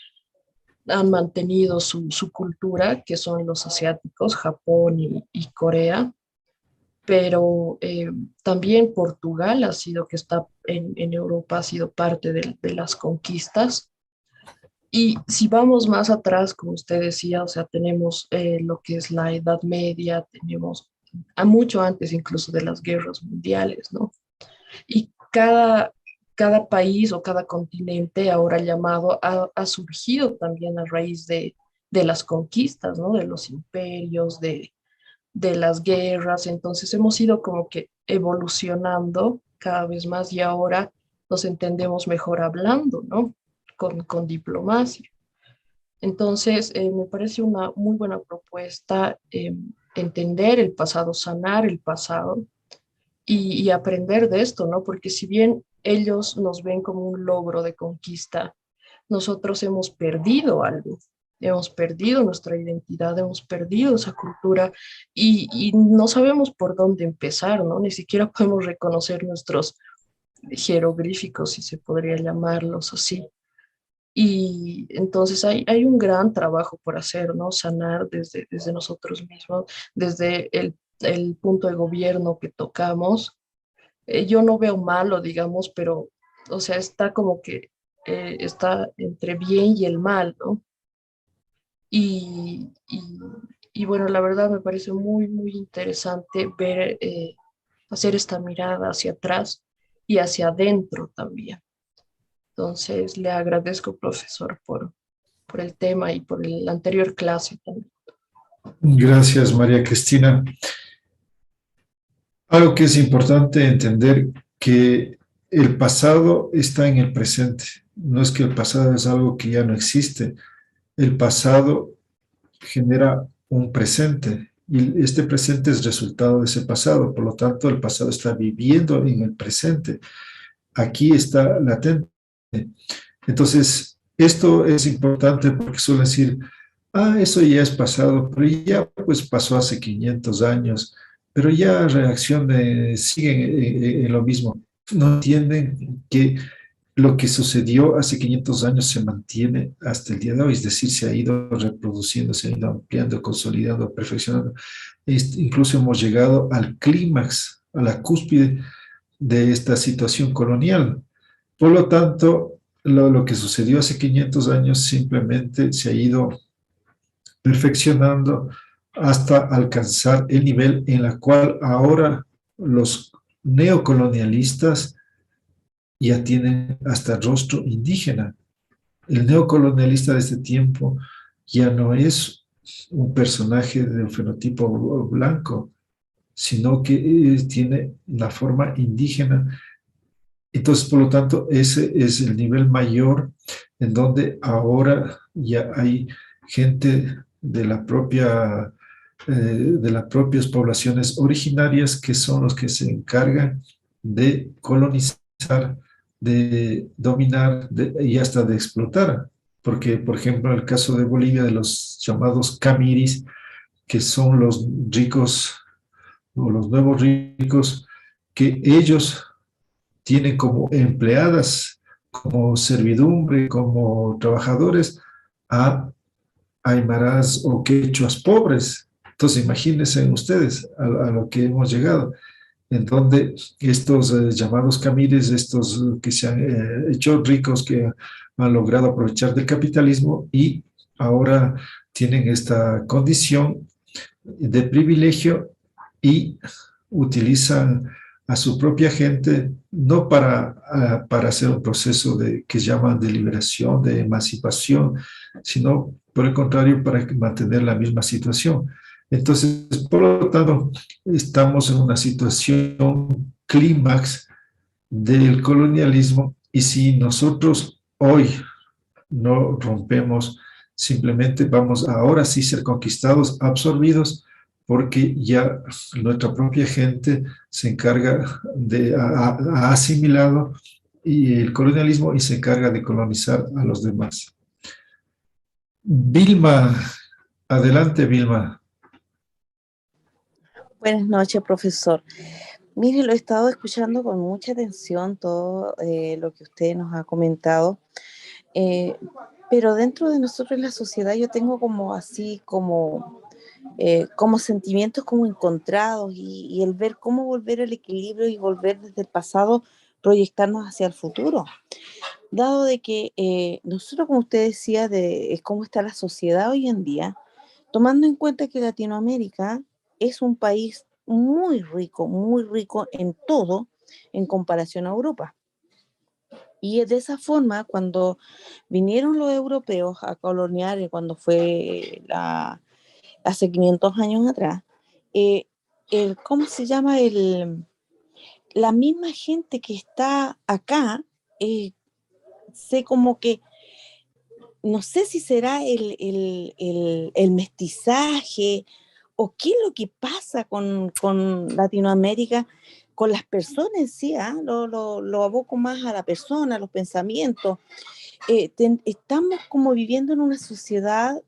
Speaker 4: han mantenido su cultura, que son los asiáticos, Japón y Corea, pero también Portugal ha sido que está en Europa, ha sido parte de las conquistas. Y si vamos más atrás, como usted decía, o sea, tenemos lo que es la Edad Media, tenemos a mucho antes incluso de las guerras mundiales, ¿no? Y cada país o cada continente ahora llamado ha surgido también a raíz de las conquistas, ¿no? De los imperios, de las guerras. Entonces hemos ido como que evolucionando cada vez más y ahora nos entendemos mejor hablando, ¿no? Con diplomacia. Entonces, me parece una muy buena propuesta entender el pasado, sanar el pasado y aprender de esto, ¿no? Porque si bien ellos nos ven como un logro de conquista, nosotros hemos perdido algo, hemos perdido nuestra identidad, hemos perdido esa cultura y no sabemos por dónde empezar, ¿no? Ni siquiera podemos reconocer nuestros jeroglíficos, si se podría llamarlos así. Y entonces hay un gran trabajo por hacer, ¿no? Sanar desde nosotros mismos, desde el punto de gobierno que tocamos. Yo no veo malo, digamos, pero, o sea, está como que está entre bien y el mal, ¿no? Y, y, y bueno, la verdad me parece muy, muy interesante ver hacer esta mirada hacia atrás y hacia adentro también. Entonces, le agradezco, profesor, por el tema y por la anterior clase también.
Speaker 1: Gracias, María Cristina. Algo que es importante entender que el pasado está en el presente. No es que el pasado es algo que ya no existe. El pasado genera un presente y este presente es resultado de ese pasado. Por lo tanto, el pasado está viviendo en el presente. Aquí está latente. Entonces, esto es importante porque suelen decir, eso ya es pasado, pero ya pues pasó hace 500 años, pero ya reacciones siguen en lo mismo. No entienden que lo que sucedió hace 500 años se mantiene hasta el día de hoy, es decir, se ha ido reproduciendo, se ha ido ampliando, consolidando, perfeccionando. Incluso hemos llegado al clímax, a la cúspide de esta situación colonial. Por lo tanto, lo que sucedió hace 500 años simplemente se ha ido perfeccionando hasta alcanzar el nivel en el cual ahora los neocolonialistas ya tienen hasta rostro indígena. El neocolonialista de este tiempo ya no es un personaje de un fenotipo blanco, sino que tiene la forma indígena. Entonces, por lo tanto, ese es el nivel mayor en donde ahora ya hay gente de las propias poblaciones originarias que son los que se encargan de colonizar, de dominar y hasta de explotar. Porque, por ejemplo, en el caso de Bolivia, de los llamados camiris, que son los ricos o los nuevos ricos, que ellos tienen como empleadas, como servidumbre, como trabajadores a aymaras o quechuas pobres. Entonces, imagínense ustedes a lo que hemos llegado, en donde estos llamados camires, estos que se han hecho ricos, que han logrado aprovechar del capitalismo y ahora tienen esta condición de privilegio y utilizan a su propia gente no para hacer un proceso que llaman de liberación, de emancipación, sino por el contrario para mantener la misma situación. Entonces, por lo tanto, estamos en una situación clímax del colonialismo y si nosotros hoy no rompemos, simplemente vamos a ahora sí ser conquistados, absorbidos, porque ya nuestra propia gente se encarga ha asimilado y el colonialismo y se encarga de colonizar a los demás. Vilma, adelante Vilma.
Speaker 5: Buenas noches, profesor. Mire, lo he estado escuchando con mucha atención todo lo que usted nos ha comentado, pero dentro de nosotros en la sociedad yo tengo como así, como sentimientos como encontrados y el ver cómo volver al equilibrio y volver desde el pasado, proyectarnos hacia el futuro. Dado de que nosotros, como usted decía, de cómo está la sociedad hoy en día, tomando en cuenta que Latinoamérica es un país muy rico en todo en comparación a Europa. Y de esa forma, cuando vinieron los europeos a coloniar, cuando fue hace 500 años atrás, ¿cómo se llama? La misma gente que está acá, sé como que no sé si será el mestizaje o qué es lo que pasa con Latinoamérica, con las personas en sí, lo aboco más a la persona, a los pensamientos. Estamos como viviendo en una sociedad,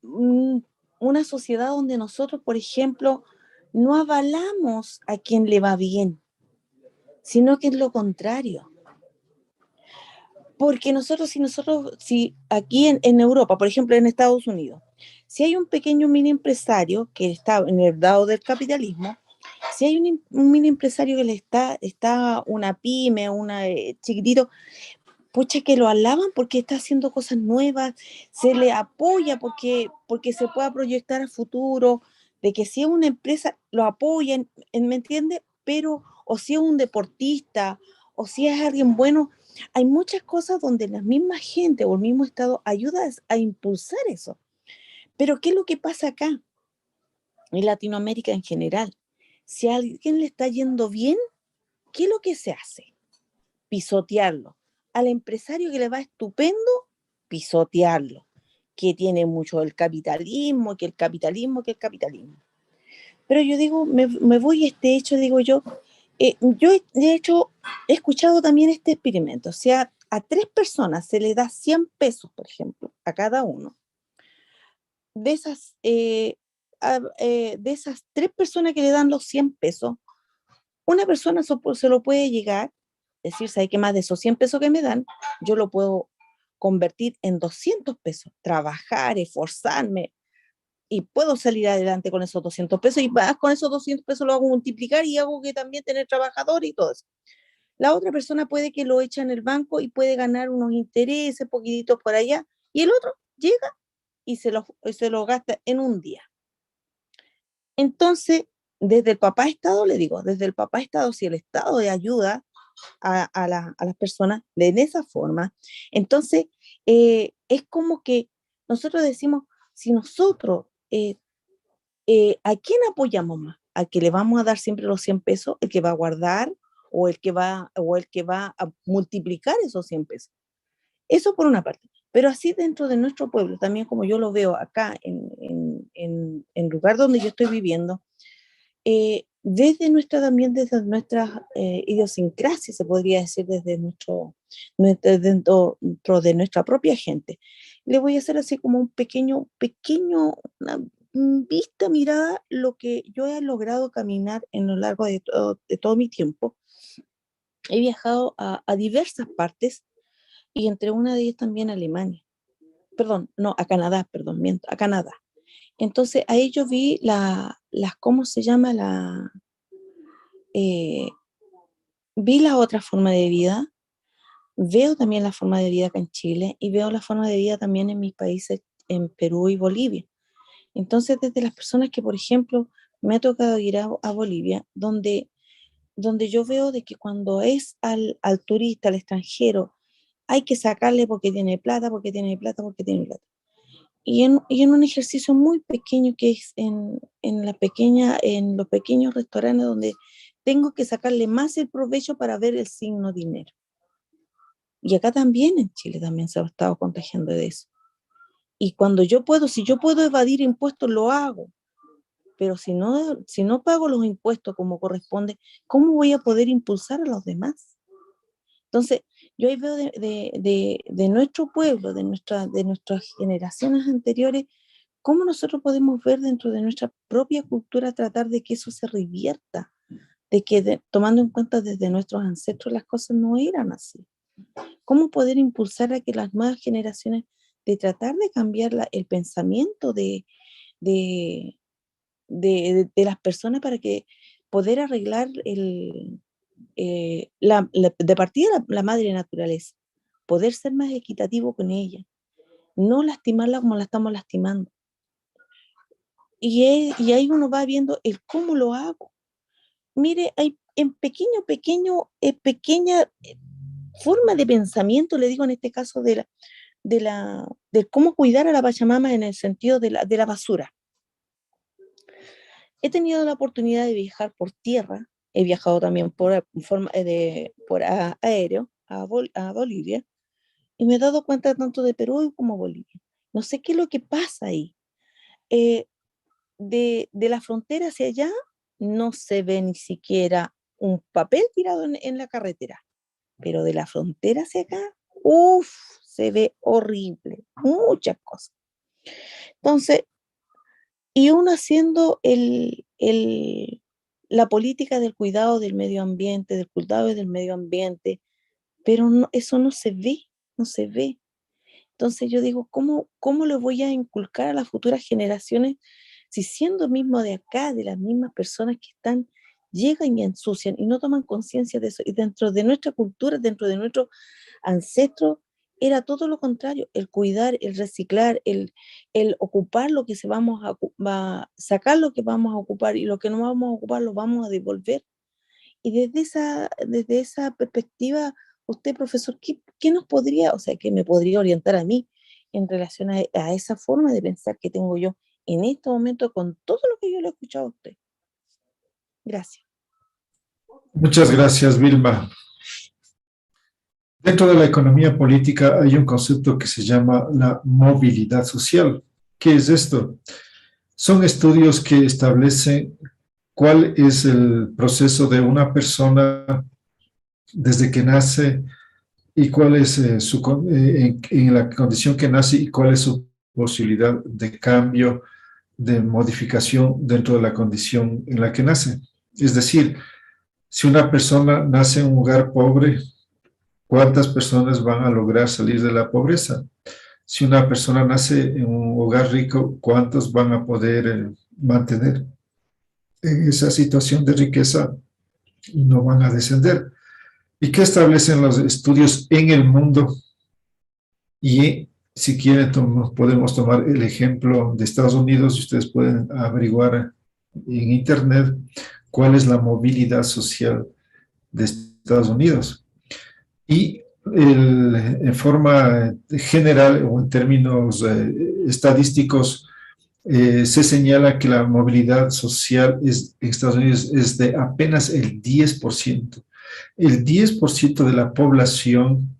Speaker 5: una sociedad donde nosotros, por ejemplo, no avalamos a quien le va bien, sino que es lo contrario. Porque si aquí en Europa, por ejemplo en Estados Unidos, si hay un pequeño mini empresario que está en el lado del capitalismo, si hay un mini empresario que está una pyme, chiquitito, pucha que lo alaban porque está haciendo cosas nuevas, se le apoya porque se pueda proyectar a futuro, de que si es una empresa, lo apoyan, ¿me entiende? Pero, o si es un deportista, o si es alguien bueno, hay muchas cosas donde la misma gente o el mismo Estado ayuda a impulsar eso. Pero ¿qué es lo que pasa acá? En Latinoamérica en general. Si a alguien le está yendo bien, ¿qué es lo que se hace? Pisotearlo. Al empresario que le va estupendo, pisotearlo. Que tiene mucho el capitalismo, que el capitalismo, que el capitalismo. Pero yo digo, me voy a este hecho, digo yo, yo de hecho he escuchado también este experimento. O sea, a 3 personas se le da 100 pesos, por ejemplo, a cada uno. De esas 3 personas que le dan los 100 pesos, una persona se lo puede llegar, decir, ¿sabe qué más de esos 100 pesos que me dan? Yo lo puedo convertir en 200 pesos, trabajar, esforzarme, y puedo salir adelante con esos 200 pesos, y más con esos 200 pesos lo hago multiplicar y hago que también tener trabajador y todo eso. La otra persona puede que lo eche en el banco y puede ganar unos intereses, poquititos por allá, y el otro llega y se lo gasta en un día. Entonces, desde el papá Estado, le digo, desde el papá Estado, si el Estado le ayuda a las personas de esa forma, entonces es como que nosotros decimos, si nosotros, ¿a quién apoyamos más? ¿Al que le vamos a dar siempre los 100 pesos, el que va a guardar o el que va a multiplicar esos 100 pesos? Eso por una parte. Pero así dentro de nuestro pueblo, también como yo lo veo acá en el lugar donde yo estoy viviendo, desde nuestra idiosincrasia, se podría decir, dentro de nuestra propia gente. Le voy a hacer así como un una vista, mirada, lo que yo he logrado caminar en lo largo de todo mi tiempo. He viajado a diversas partes y entre una de ellas también a Alemania. Perdón, no, a Canadá, perdón, miento, a Canadá. Entonces ahí yo vi ¿cómo se llama? Eh, Vi la otra forma de vida, veo también la forma de vida acá en Chile y veo la forma de vida también en mis países, en Perú y Bolivia. Entonces, desde las personas que, por ejemplo, me ha tocado ir a Bolivia, donde yo veo de que cuando es al turista, al extranjero, hay que sacarle porque tiene plata, porque tiene plata, porque tiene plata. Y en un ejercicio muy pequeño que es en los pequeños restaurantes donde tengo que sacarle más el provecho para ver el signo dinero. Y acá también en Chile también se ha estado contagiando de eso. Y cuando si yo puedo evadir impuestos, lo hago. Pero si no pago los impuestos como corresponde, ¿cómo voy a poder impulsar a los demás? Entonces, yo ahí veo de nuestro pueblo, de nuestras generaciones anteriores, cómo nosotros podemos ver dentro de nuestra propia cultura tratar de que eso se revierta, de que tomando en cuenta desde nuestros ancestros las cosas no eran así. ¿Cómo poder impulsar a que las nuevas generaciones de tratar de cambiar el pensamiento de, de las personas para que poder arreglar de partida la madre naturaleza, poder ser más equitativo con ella, no lastimarla como la estamos lastimando? Y ahí uno va viendo el cómo lo hago. Mire, hay en pequeña forma de pensamiento, le digo en este caso de cómo cuidar a la Pachamama en el sentido de la basura. He tenido la oportunidad de viajar por tierra, he viajado también por aéreo a Bolivia, y me he dado cuenta tanto de Perú como Bolivia. No sé qué es lo que pasa ahí. Eh, de la frontera hacia allá no se ve ni siquiera un papel tirado en la carretera, pero de la frontera hacia acá, uff, se ve horrible, muchas cosas. Entonces, y uno haciendo la política del cuidado del medio ambiente, del cuidado del medio ambiente, pero eso no se ve, no se ve. Entonces yo digo, ¿cómo le voy a inculcar a las futuras generaciones si siendo mismo de acá, de las mismas personas que llegan y ensucian y no toman conciencia de eso? Y dentro de nuestra cultura, dentro de nuestros ancestros, era todo lo contrario, el cuidar, el reciclar, el ocupar lo que sacar lo que vamos a ocupar y lo que no vamos a ocupar lo vamos a devolver. Y desde esa perspectiva, usted, profesor, ¿qué nos podría, o sea, qué me podría orientar a mí en relación a esa forma de pensar que tengo yo en este momento con todo lo que yo le he escuchado a usted? Gracias.
Speaker 1: Muchas gracias, Vilma. Dentro de la economía política hay un concepto que se llama la movilidad social. ¿Qué es esto? Son estudios que establecen cuál es el proceso de una persona desde que nace y cuál es en la condición que nace y cuál es su posibilidad de cambio, de modificación dentro de la condición en la que nace. Es decir, si una persona nace en un hogar pobre, ¿cuántas personas van a lograr salir de la pobreza? Si una persona nace en un hogar rico, ¿cuántos van a poder mantener en esa situación de riqueza y no van a descender? ¿Y qué establecen los estudios en el mundo? Y si quieren, podemos tomar el ejemplo de Estados Unidos, y ustedes pueden averiguar en Internet cuál es la movilidad social de Estados Unidos. Y en forma general o en términos estadísticos, se señala que la movilidad social en Estados Unidos es de apenas el 10%. El 10% de la población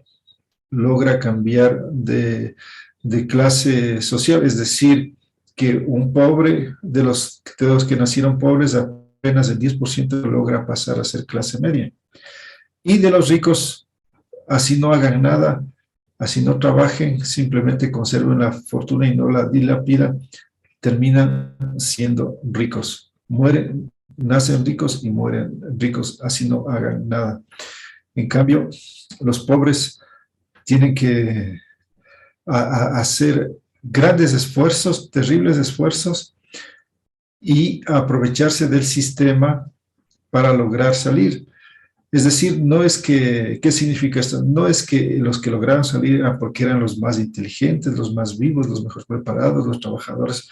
Speaker 1: logra cambiar de clase social, es decir, que un pobre, de los que nacieron pobres, apenas el 10% logra pasar a ser clase media. Y de los ricos, así no hagan nada, así no trabajen, simplemente conserven la fortuna y no la dilapidan, terminan siendo ricos. Mueren, nacen ricos y mueren ricos, así no hagan nada. En cambio, los pobres tienen que hacer grandes esfuerzos, terribles esfuerzos, y aprovecharse del sistema para lograr salir. Es decir, no es que, ¿qué significa esto? No es que los que lograron salir eran porque eran los más inteligentes, los más vivos, los mejor preparados, los trabajadores,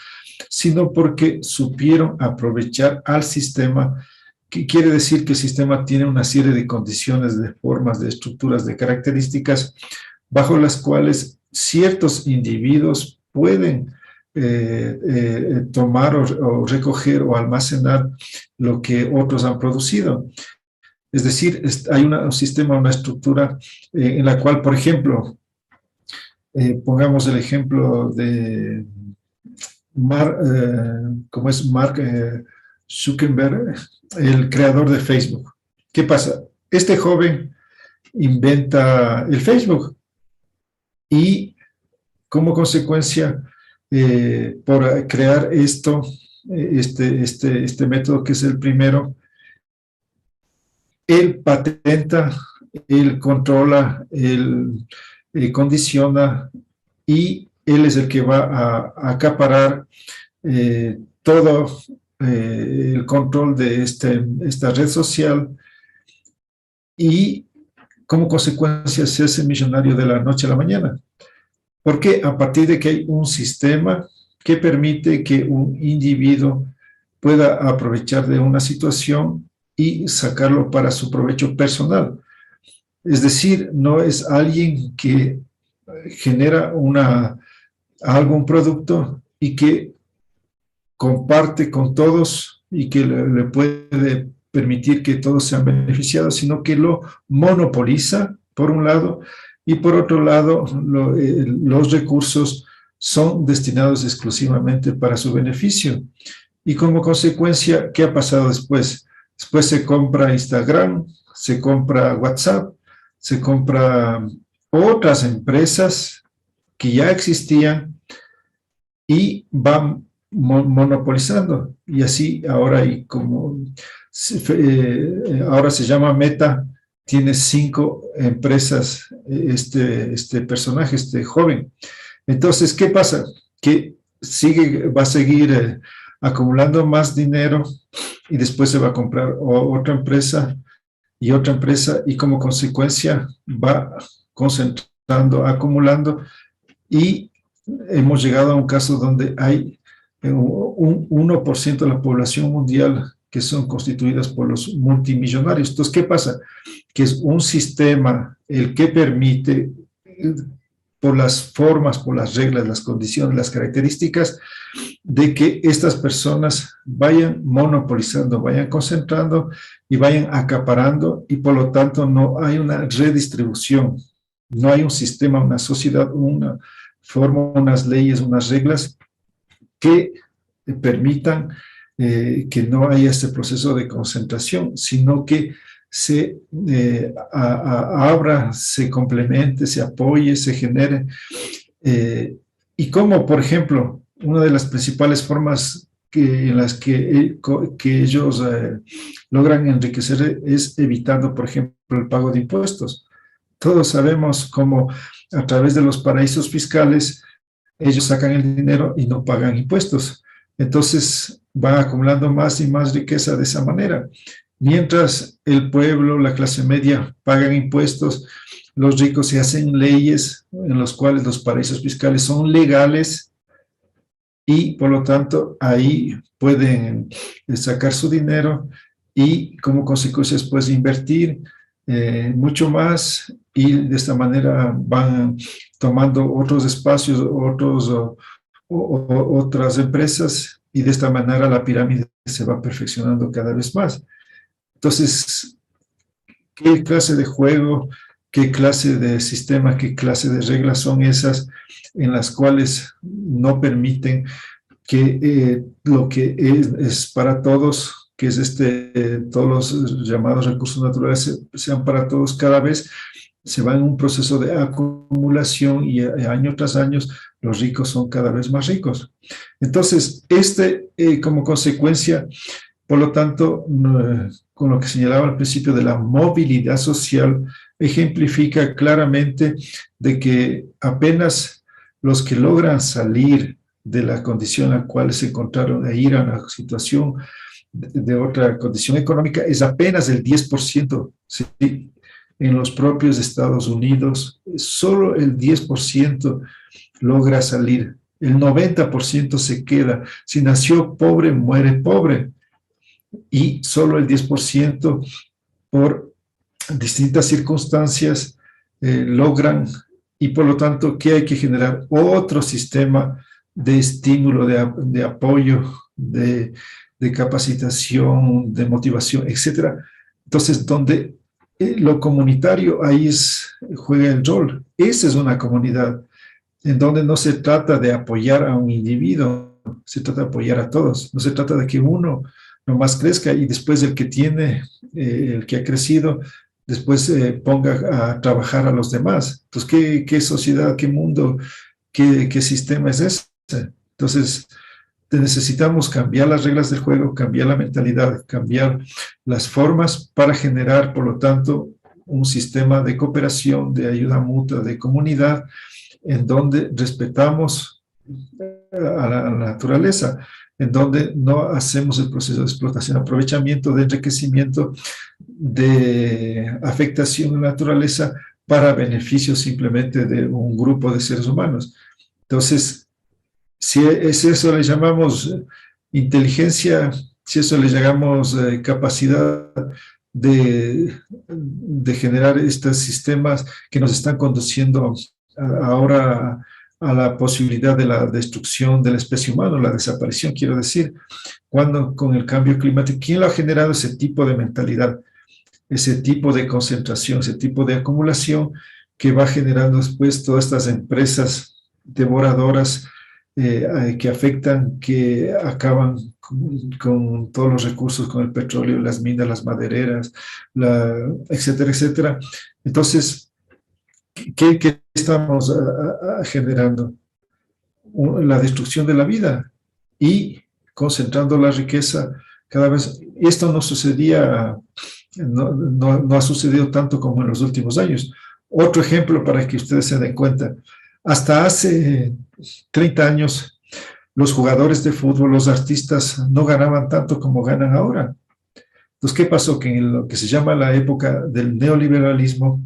Speaker 1: sino porque supieron aprovechar al sistema, que quiere decir que el sistema tiene una serie de condiciones, de formas, de estructuras, de características, bajo las cuales ciertos individuos pueden tomar o recoger o almacenar lo que otros han producido. Es decir, hay un sistema, una estructura en la cual, por ejemplo, pongamos el ejemplo de Mark Zuckerberg, el creador de Facebook. ¿Qué pasa? Este joven inventa el Facebook y como consecuencia, por crear este método que es el primero, él patenta, él controla, él condiciona y él es el que va a acaparar todo el control de esta red social y como consecuencia se hace millonario de la noche a la mañana. Porque a partir de que hay un sistema que permite que un individuo pueda aprovechar de una situación y sacarlo para su provecho personal. Es decir, no es alguien que genera algún producto y que comparte con todos y que le puede permitir que todos sean beneficiados, sino que lo monopoliza, por un lado, y por otro lado, los recursos son destinados exclusivamente para su beneficio. Y como consecuencia, ¿qué ha pasado después? Después se compra Instagram, se compra WhatsApp, se compra otras empresas que ya existían y van monopolizando. Y así ahora ahora se llama Meta, tiene 5 empresas este personaje, este joven. Entonces, ¿qué pasa? Que va a seguir acumulando más dinero y después se va a comprar otra empresa y otra empresa y como consecuencia va a concentrar acumulando, y hemos llegado a un caso donde hay un 1% de la población mundial que son constituidas por los multimillonarios. Entonces, ¿qué pasa? Que es un sistema el que permite, por las formas, por las reglas, las condiciones, las características, de que estas personas vayan monopolizando, vayan concentrando y vayan acaparando, y por lo tanto no hay una redistribución, no hay un sistema, una sociedad, una forma, unas leyes, unas reglas que permitan que no haya este proceso de concentración, sino que se abra, se complemente, se apoye, se genere. Y como, por ejemplo, una de las principales formas en las que ellos logran enriquecer es evitando, por ejemplo, el pago de impuestos. Todos sabemos cómo a través de los paraísos fiscales ellos sacan el dinero y no pagan impuestos. Entonces van acumulando más y más riqueza de esa manera. Mientras el pueblo, la clase media, pagan impuestos, los ricos se hacen leyes en las cuales los paraísos fiscales son legales, y por lo tanto ahí pueden sacar su dinero y como consecuencia después invertir mucho más, y de esta manera van tomando otros espacios, otras empresas, y de esta manera la pirámide se va perfeccionando cada vez más. Entonces, ¿qué clase de juego, qué clase de sistema, qué clase de reglas son esas en las cuales no permiten que lo que es para todos, que es todos los llamados recursos naturales sean para todos, cada vez se va en un proceso de acumulación, y año tras año los ricos son cada vez más ricos? Entonces, como consecuencia, por lo tanto, con lo que señalaba al principio de la movilidad social, ejemplifica claramente de que apenas los que logran salir de la condición en la cual se encontraron e ir a una situación de otra condición económica es apenas el 10%, ¿sí? En los propios Estados Unidos, solo el 10% logra salir, el 90% se queda. Si nació pobre, muere pobre, y solo el 10% por distintas circunstancias logran, y por lo tanto, ¿qué hay que generar? Otro sistema de estímulo, de apoyo, de capacitación, de motivación, etcétera. Entonces, donde lo comunitario ahí juega el rol. Esa es una comunidad en donde no se trata de apoyar a un individuo, se trata de apoyar a todos. No se trata de que uno nomás crezca y después el que tiene, el que ha crecido, después ponga a trabajar a los demás. Entonces, ¿qué sociedad, qué mundo, qué sistema es ese? Entonces, necesitamos cambiar las reglas del juego, cambiar la mentalidad, cambiar las formas para generar, por lo tanto, un sistema de cooperación, de ayuda mutua, de comunidad, en donde respetamos a la naturaleza, en donde no hacemos el proceso de explotación, aprovechamiento, de enriquecimiento, de afectación de la naturaleza para beneficio simplemente de un grupo de seres humanos. Entonces, si eso le llamamos inteligencia, si eso le llamamos capacidad de generar estos sistemas que nos están conduciendo ahora a la posibilidad de la destrucción de la especie humana, la desaparición, quiero decir, cuando con el cambio climático, ¿quién lo ha generado ese tipo de mentalidad, ese tipo de concentración, ese tipo de acumulación que va generando después todas estas empresas devoradoras que afectan, que acaban con todos los recursos, con el petróleo, las minas, las madereras, etcétera, etcétera? Entonces, ¿qué estamos generando? La destrucción de la vida y concentrando la riqueza cada vez. Esto no sucedía, no ha sucedido tanto como en los últimos años. Otro ejemplo para que ustedes se den cuenta. Hasta hace 30 años, los jugadores de fútbol, los artistas, no ganaban tanto como ganan ahora. Entonces, ¿qué pasó? Que en lo que se llama la época del neoliberalismo,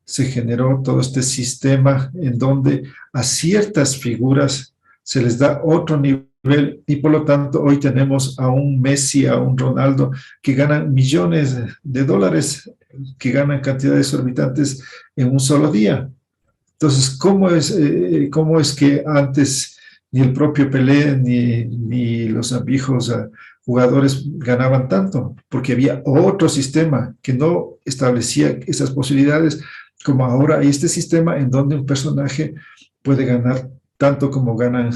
Speaker 1: se generó todo este sistema en donde a ciertas figuras se les da otro nivel y por lo tanto hoy tenemos a un Messi, a un Ronaldo que ganan millones de dólares, que ganan cantidades exorbitantes en un solo día. Entonces, cómo es que antes ni el propio Pelé ni los viejos jugadores ganaban tanto? Porque había otro sistema que no establecía esas posibilidades, como ahora hay este sistema en donde un personaje puede ganar tanto como ganan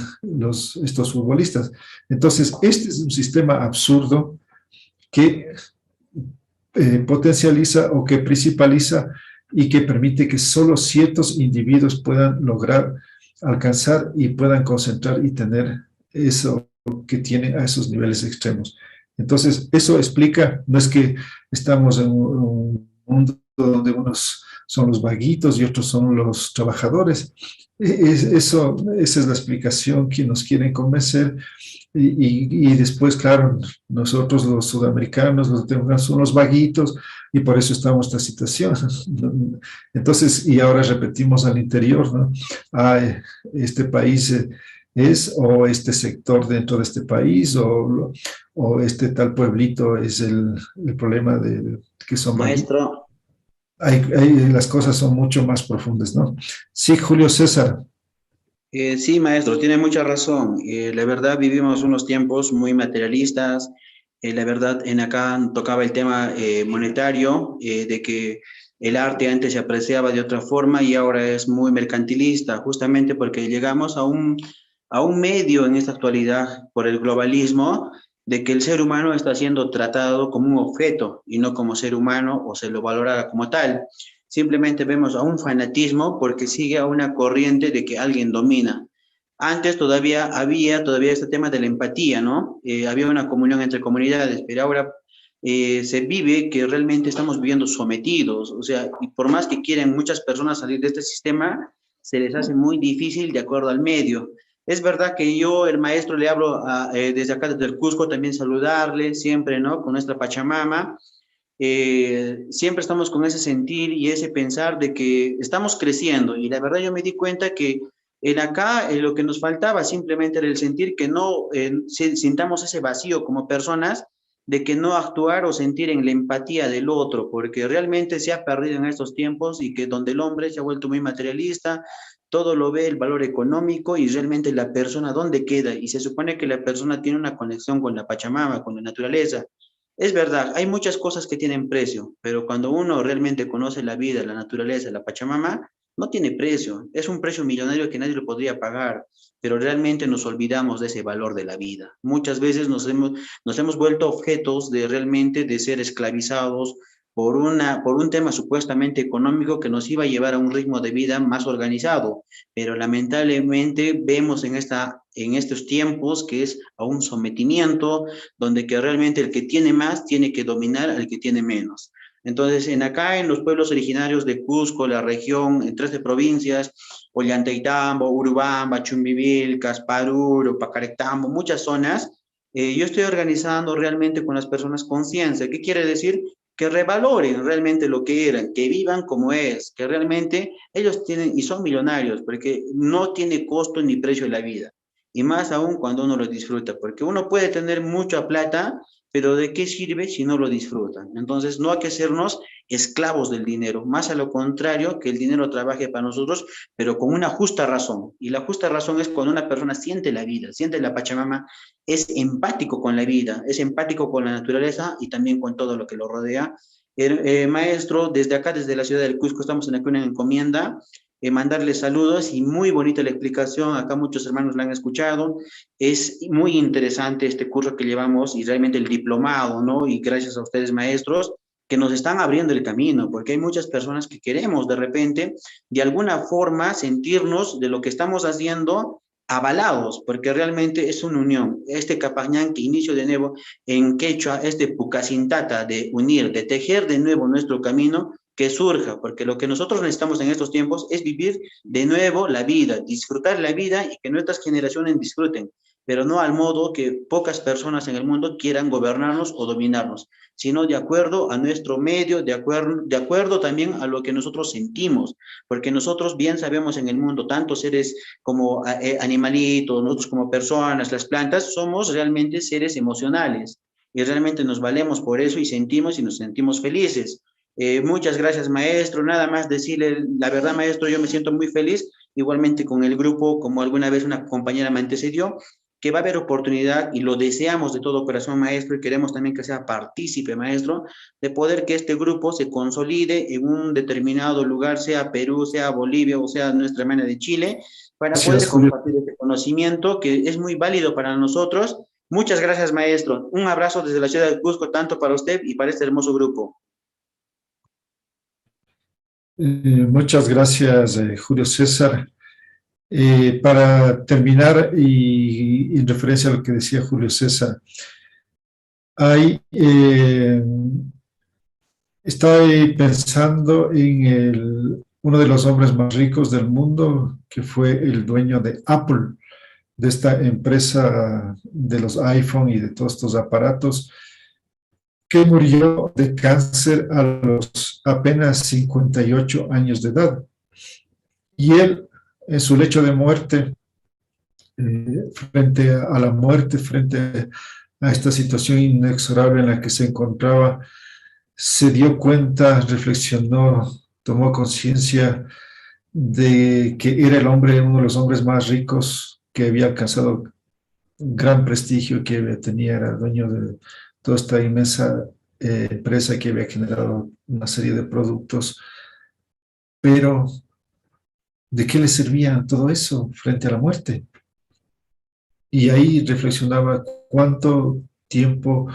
Speaker 1: estos futbolistas. Entonces, este es un sistema absurdo que potencializa o que principaliza y que permite que solo ciertos individuos puedan lograr alcanzar y puedan concentrar y tener eso que tienen a esos niveles extremos. Entonces, eso explica, no es que estamos en un mundo donde unos son los vaguitos y otros son los trabajadores. Esa es la explicación que nos quieren convencer y después, claro, nosotros los sudamericanos son los vaguitos y por eso estamos en esta situación. Entonces, y ahora repetimos al interior, ¿no? Este país es, o este sector dentro de este país, o este tal pueblito es el problema de que son vaguitos.
Speaker 6: Maestro,
Speaker 1: Las cosas son mucho más profundas, ¿no? Sí, Julio César.
Speaker 6: sí, maestro, tiene mucha razón. La verdad, vivimos unos tiempos muy materialistas. La verdad, en acá tocaba el tema monetario, de que el arte antes se apreciaba de otra forma y ahora es muy mercantilista, justamente porque llegamos a un medio en esta actualidad por el globalismo, de que el ser humano está siendo tratado como un objeto y no como ser humano o se lo valora como tal. Simplemente vemos a un fanatismo porque sigue a una corriente de que alguien domina. Antes todavía este tema de la empatía, ¿no? Había una comunión entre comunidades, pero ahora se vive que realmente estamos viviendo sometidos, o sea, y por más que quieren muchas personas salir de este sistema, se les hace muy difícil de acuerdo al medio. Es verdad que yo, el maestro, le hablo desde acá, desde el Cusco, también saludarle siempre, ¿no? Con nuestra Pachamama. Siempre estamos con ese sentir y ese pensar de que estamos creciendo y la verdad yo me di cuenta que en acá lo que nos faltaba simplemente era el sentir que no sintamos ese vacío como personas, de que no actuar o sentir en la empatía del otro, porque realmente se ha perdido en estos tiempos y que donde el hombre se ha vuelto muy materialista, todo lo ve el valor económico y realmente la persona dónde queda y se supone que la persona tiene una conexión con la Pachamama, con la naturaleza. Es verdad, hay muchas cosas que tienen precio, pero cuando uno realmente conoce la vida, la naturaleza, la Pachamama, no tiene precio. Es un precio millonario que nadie lo podría pagar, pero realmente nos olvidamos de ese valor de la vida. Muchas veces nos hemos vuelto objetos de realmente de ser esclavizados por un tema supuestamente económico que nos iba a llevar a un ritmo de vida más organizado, pero lamentablemente vemos en estos tiempos que es a un sometimiento donde que realmente el que tiene más tiene que dominar al que tiene menos. Entonces, acá en los pueblos originarios de Cusco, la región, en 13 provincias, Ollantaytambo, Urubamba, Chumbivilcas, Casparuro, Pacarectambo, muchas zonas, yo estoy organizando realmente con las personas conciencia. ¿Qué quiere decir? Que revaloren realmente lo que eran, que vivan como es, que realmente ellos tienen y son millonarios, porque no tiene costo ni precio la vida. Y más aún cuando uno lo disfruta, porque uno puede tener mucha plata, pero ¿de qué sirve si no lo disfrutan? Entonces no hay que sernos esclavos del dinero, más a lo contrario, que el dinero trabaje para nosotros, pero con una justa razón. Y la justa razón es cuando una persona siente la vida, siente la Pachamama, es empático con la vida, es empático con la naturaleza y también con todo lo que lo rodea. Maestro, desde acá, desde la ciudad del Cusco, estamos en aquí una encomienda, mandarle saludos y muy bonita la explicación, acá muchos hermanos la han escuchado, es muy interesante este curso que llevamos y realmente el diplomado, ¿no? Y gracias a ustedes, maestros, que nos están abriendo el camino, porque hay muchas personas que queremos de repente, de alguna forma, sentirnos de lo que estamos haciendo avalados, porque realmente es una unión. Este Capañán que inicio de nuevo en quechua, este Pucasintata de unir, de tejer de nuevo nuestro camino, que surja, porque lo que nosotros necesitamos en estos tiempos es vivir de nuevo la vida, disfrutar la vida y que nuestras generaciones disfruten. pero no al modo que pocas personas en el mundo quieran gobernarnos o dominarnos, sino de acuerdo a nuestro medio, de acuerdo también a lo que nosotros sentimos, porque nosotros bien sabemos en el mundo, tanto seres como animalitos, nosotros como personas, las plantas, somos realmente seres emocionales y realmente nos valemos por eso y nos sentimos felices. Muchas gracias, maestro. Nada más decirle, la verdad, maestro, yo me siento muy feliz, igualmente con el grupo, como alguna vez una compañera me antecedió, que va a haber oportunidad y lo deseamos de todo corazón, maestro, y queremos también que sea partícipe, maestro, de poder que este grupo se consolide en un determinado lugar, sea Perú, sea Bolivia o sea nuestra hermana de Chile, para
Speaker 1: Gracias,
Speaker 6: poder
Speaker 1: Julio.
Speaker 6: compartir este conocimiento que es muy válido para nosotros. Muchas gracias, maestro. Un abrazo desde la ciudad de Cusco, tanto para usted y para este hermoso grupo.
Speaker 1: Muchas gracias, Julio César. Para terminar, y en referencia a lo que decía Julio César, hay, estoy pensando en uno de los hombres más ricos del mundo, que fue el dueño de Apple, de esta empresa de los iPhone y de todos estos aparatos, que murió de cáncer a los apenas 58 años de edad. Y él, en su lecho de muerte, frente a la muerte, frente a esta situación inexorable en la que se encontraba, se dio cuenta, reflexionó, tomó conciencia de que era el hombre, uno de los hombres más ricos, que había alcanzado gran prestigio, que tenía, era dueño de toda esta inmensa empresa que había generado una serie de productos, pero ¿de qué le servía todo eso frente a la muerte? Y ahí reflexionaba cuánto tiempo,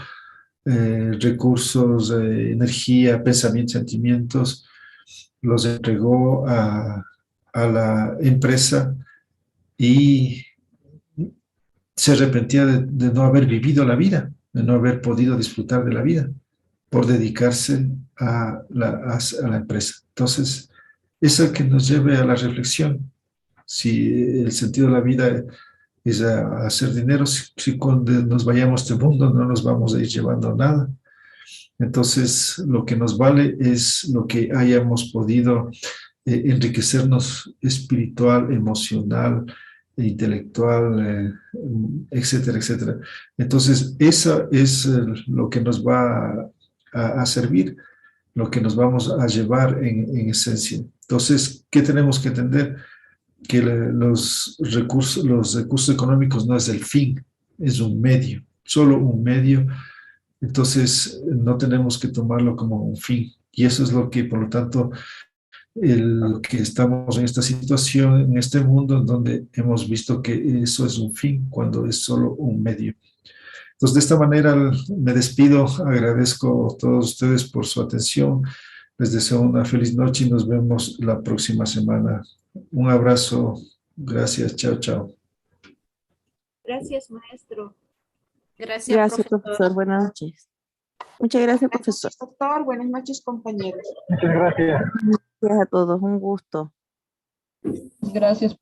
Speaker 1: recursos, energía, pensamientos, sentimientos, los entregó a la empresa y se arrepentía de no haber vivido la vida, de no haber podido disfrutar de la vida por dedicarse a la empresa. Entonces, eso es el que nos lleve a la reflexión. Si el sentido de la vida es a hacer dinero, si cuando nos vayamos de este mundo no nos vamos a ir llevando nada. Entonces, lo que nos vale es lo que hayamos podido enriquecernos espiritual, emocional, intelectual, etcétera, etcétera. Entonces, eso es lo que nos va a servir, lo que nos vamos a llevar en esencia. Entonces, ¿qué tenemos que entender? Que los recursos económicos no es el fin, es un medio, solo un medio. Entonces, no tenemos que tomarlo como un fin. Y eso es lo que, por lo tanto, que estamos en esta situación, en este mundo, en donde hemos visto que eso es un fin cuando es solo un medio. Entonces, de esta manera me despido, agradezco a todos ustedes por su atención, les deseo una feliz noche y nos vemos la próxima semana. Un abrazo, gracias, chao, chao.
Speaker 7: Gracias, maestro.
Speaker 5: Gracias, profesor. Buenas noches. Muchas gracias, profesor.
Speaker 2: Gracias, doctor. Buenas noches, compañeros.
Speaker 8: Muchas gracias.
Speaker 5: Gracias a todos. Un gusto.
Speaker 4: Gracias.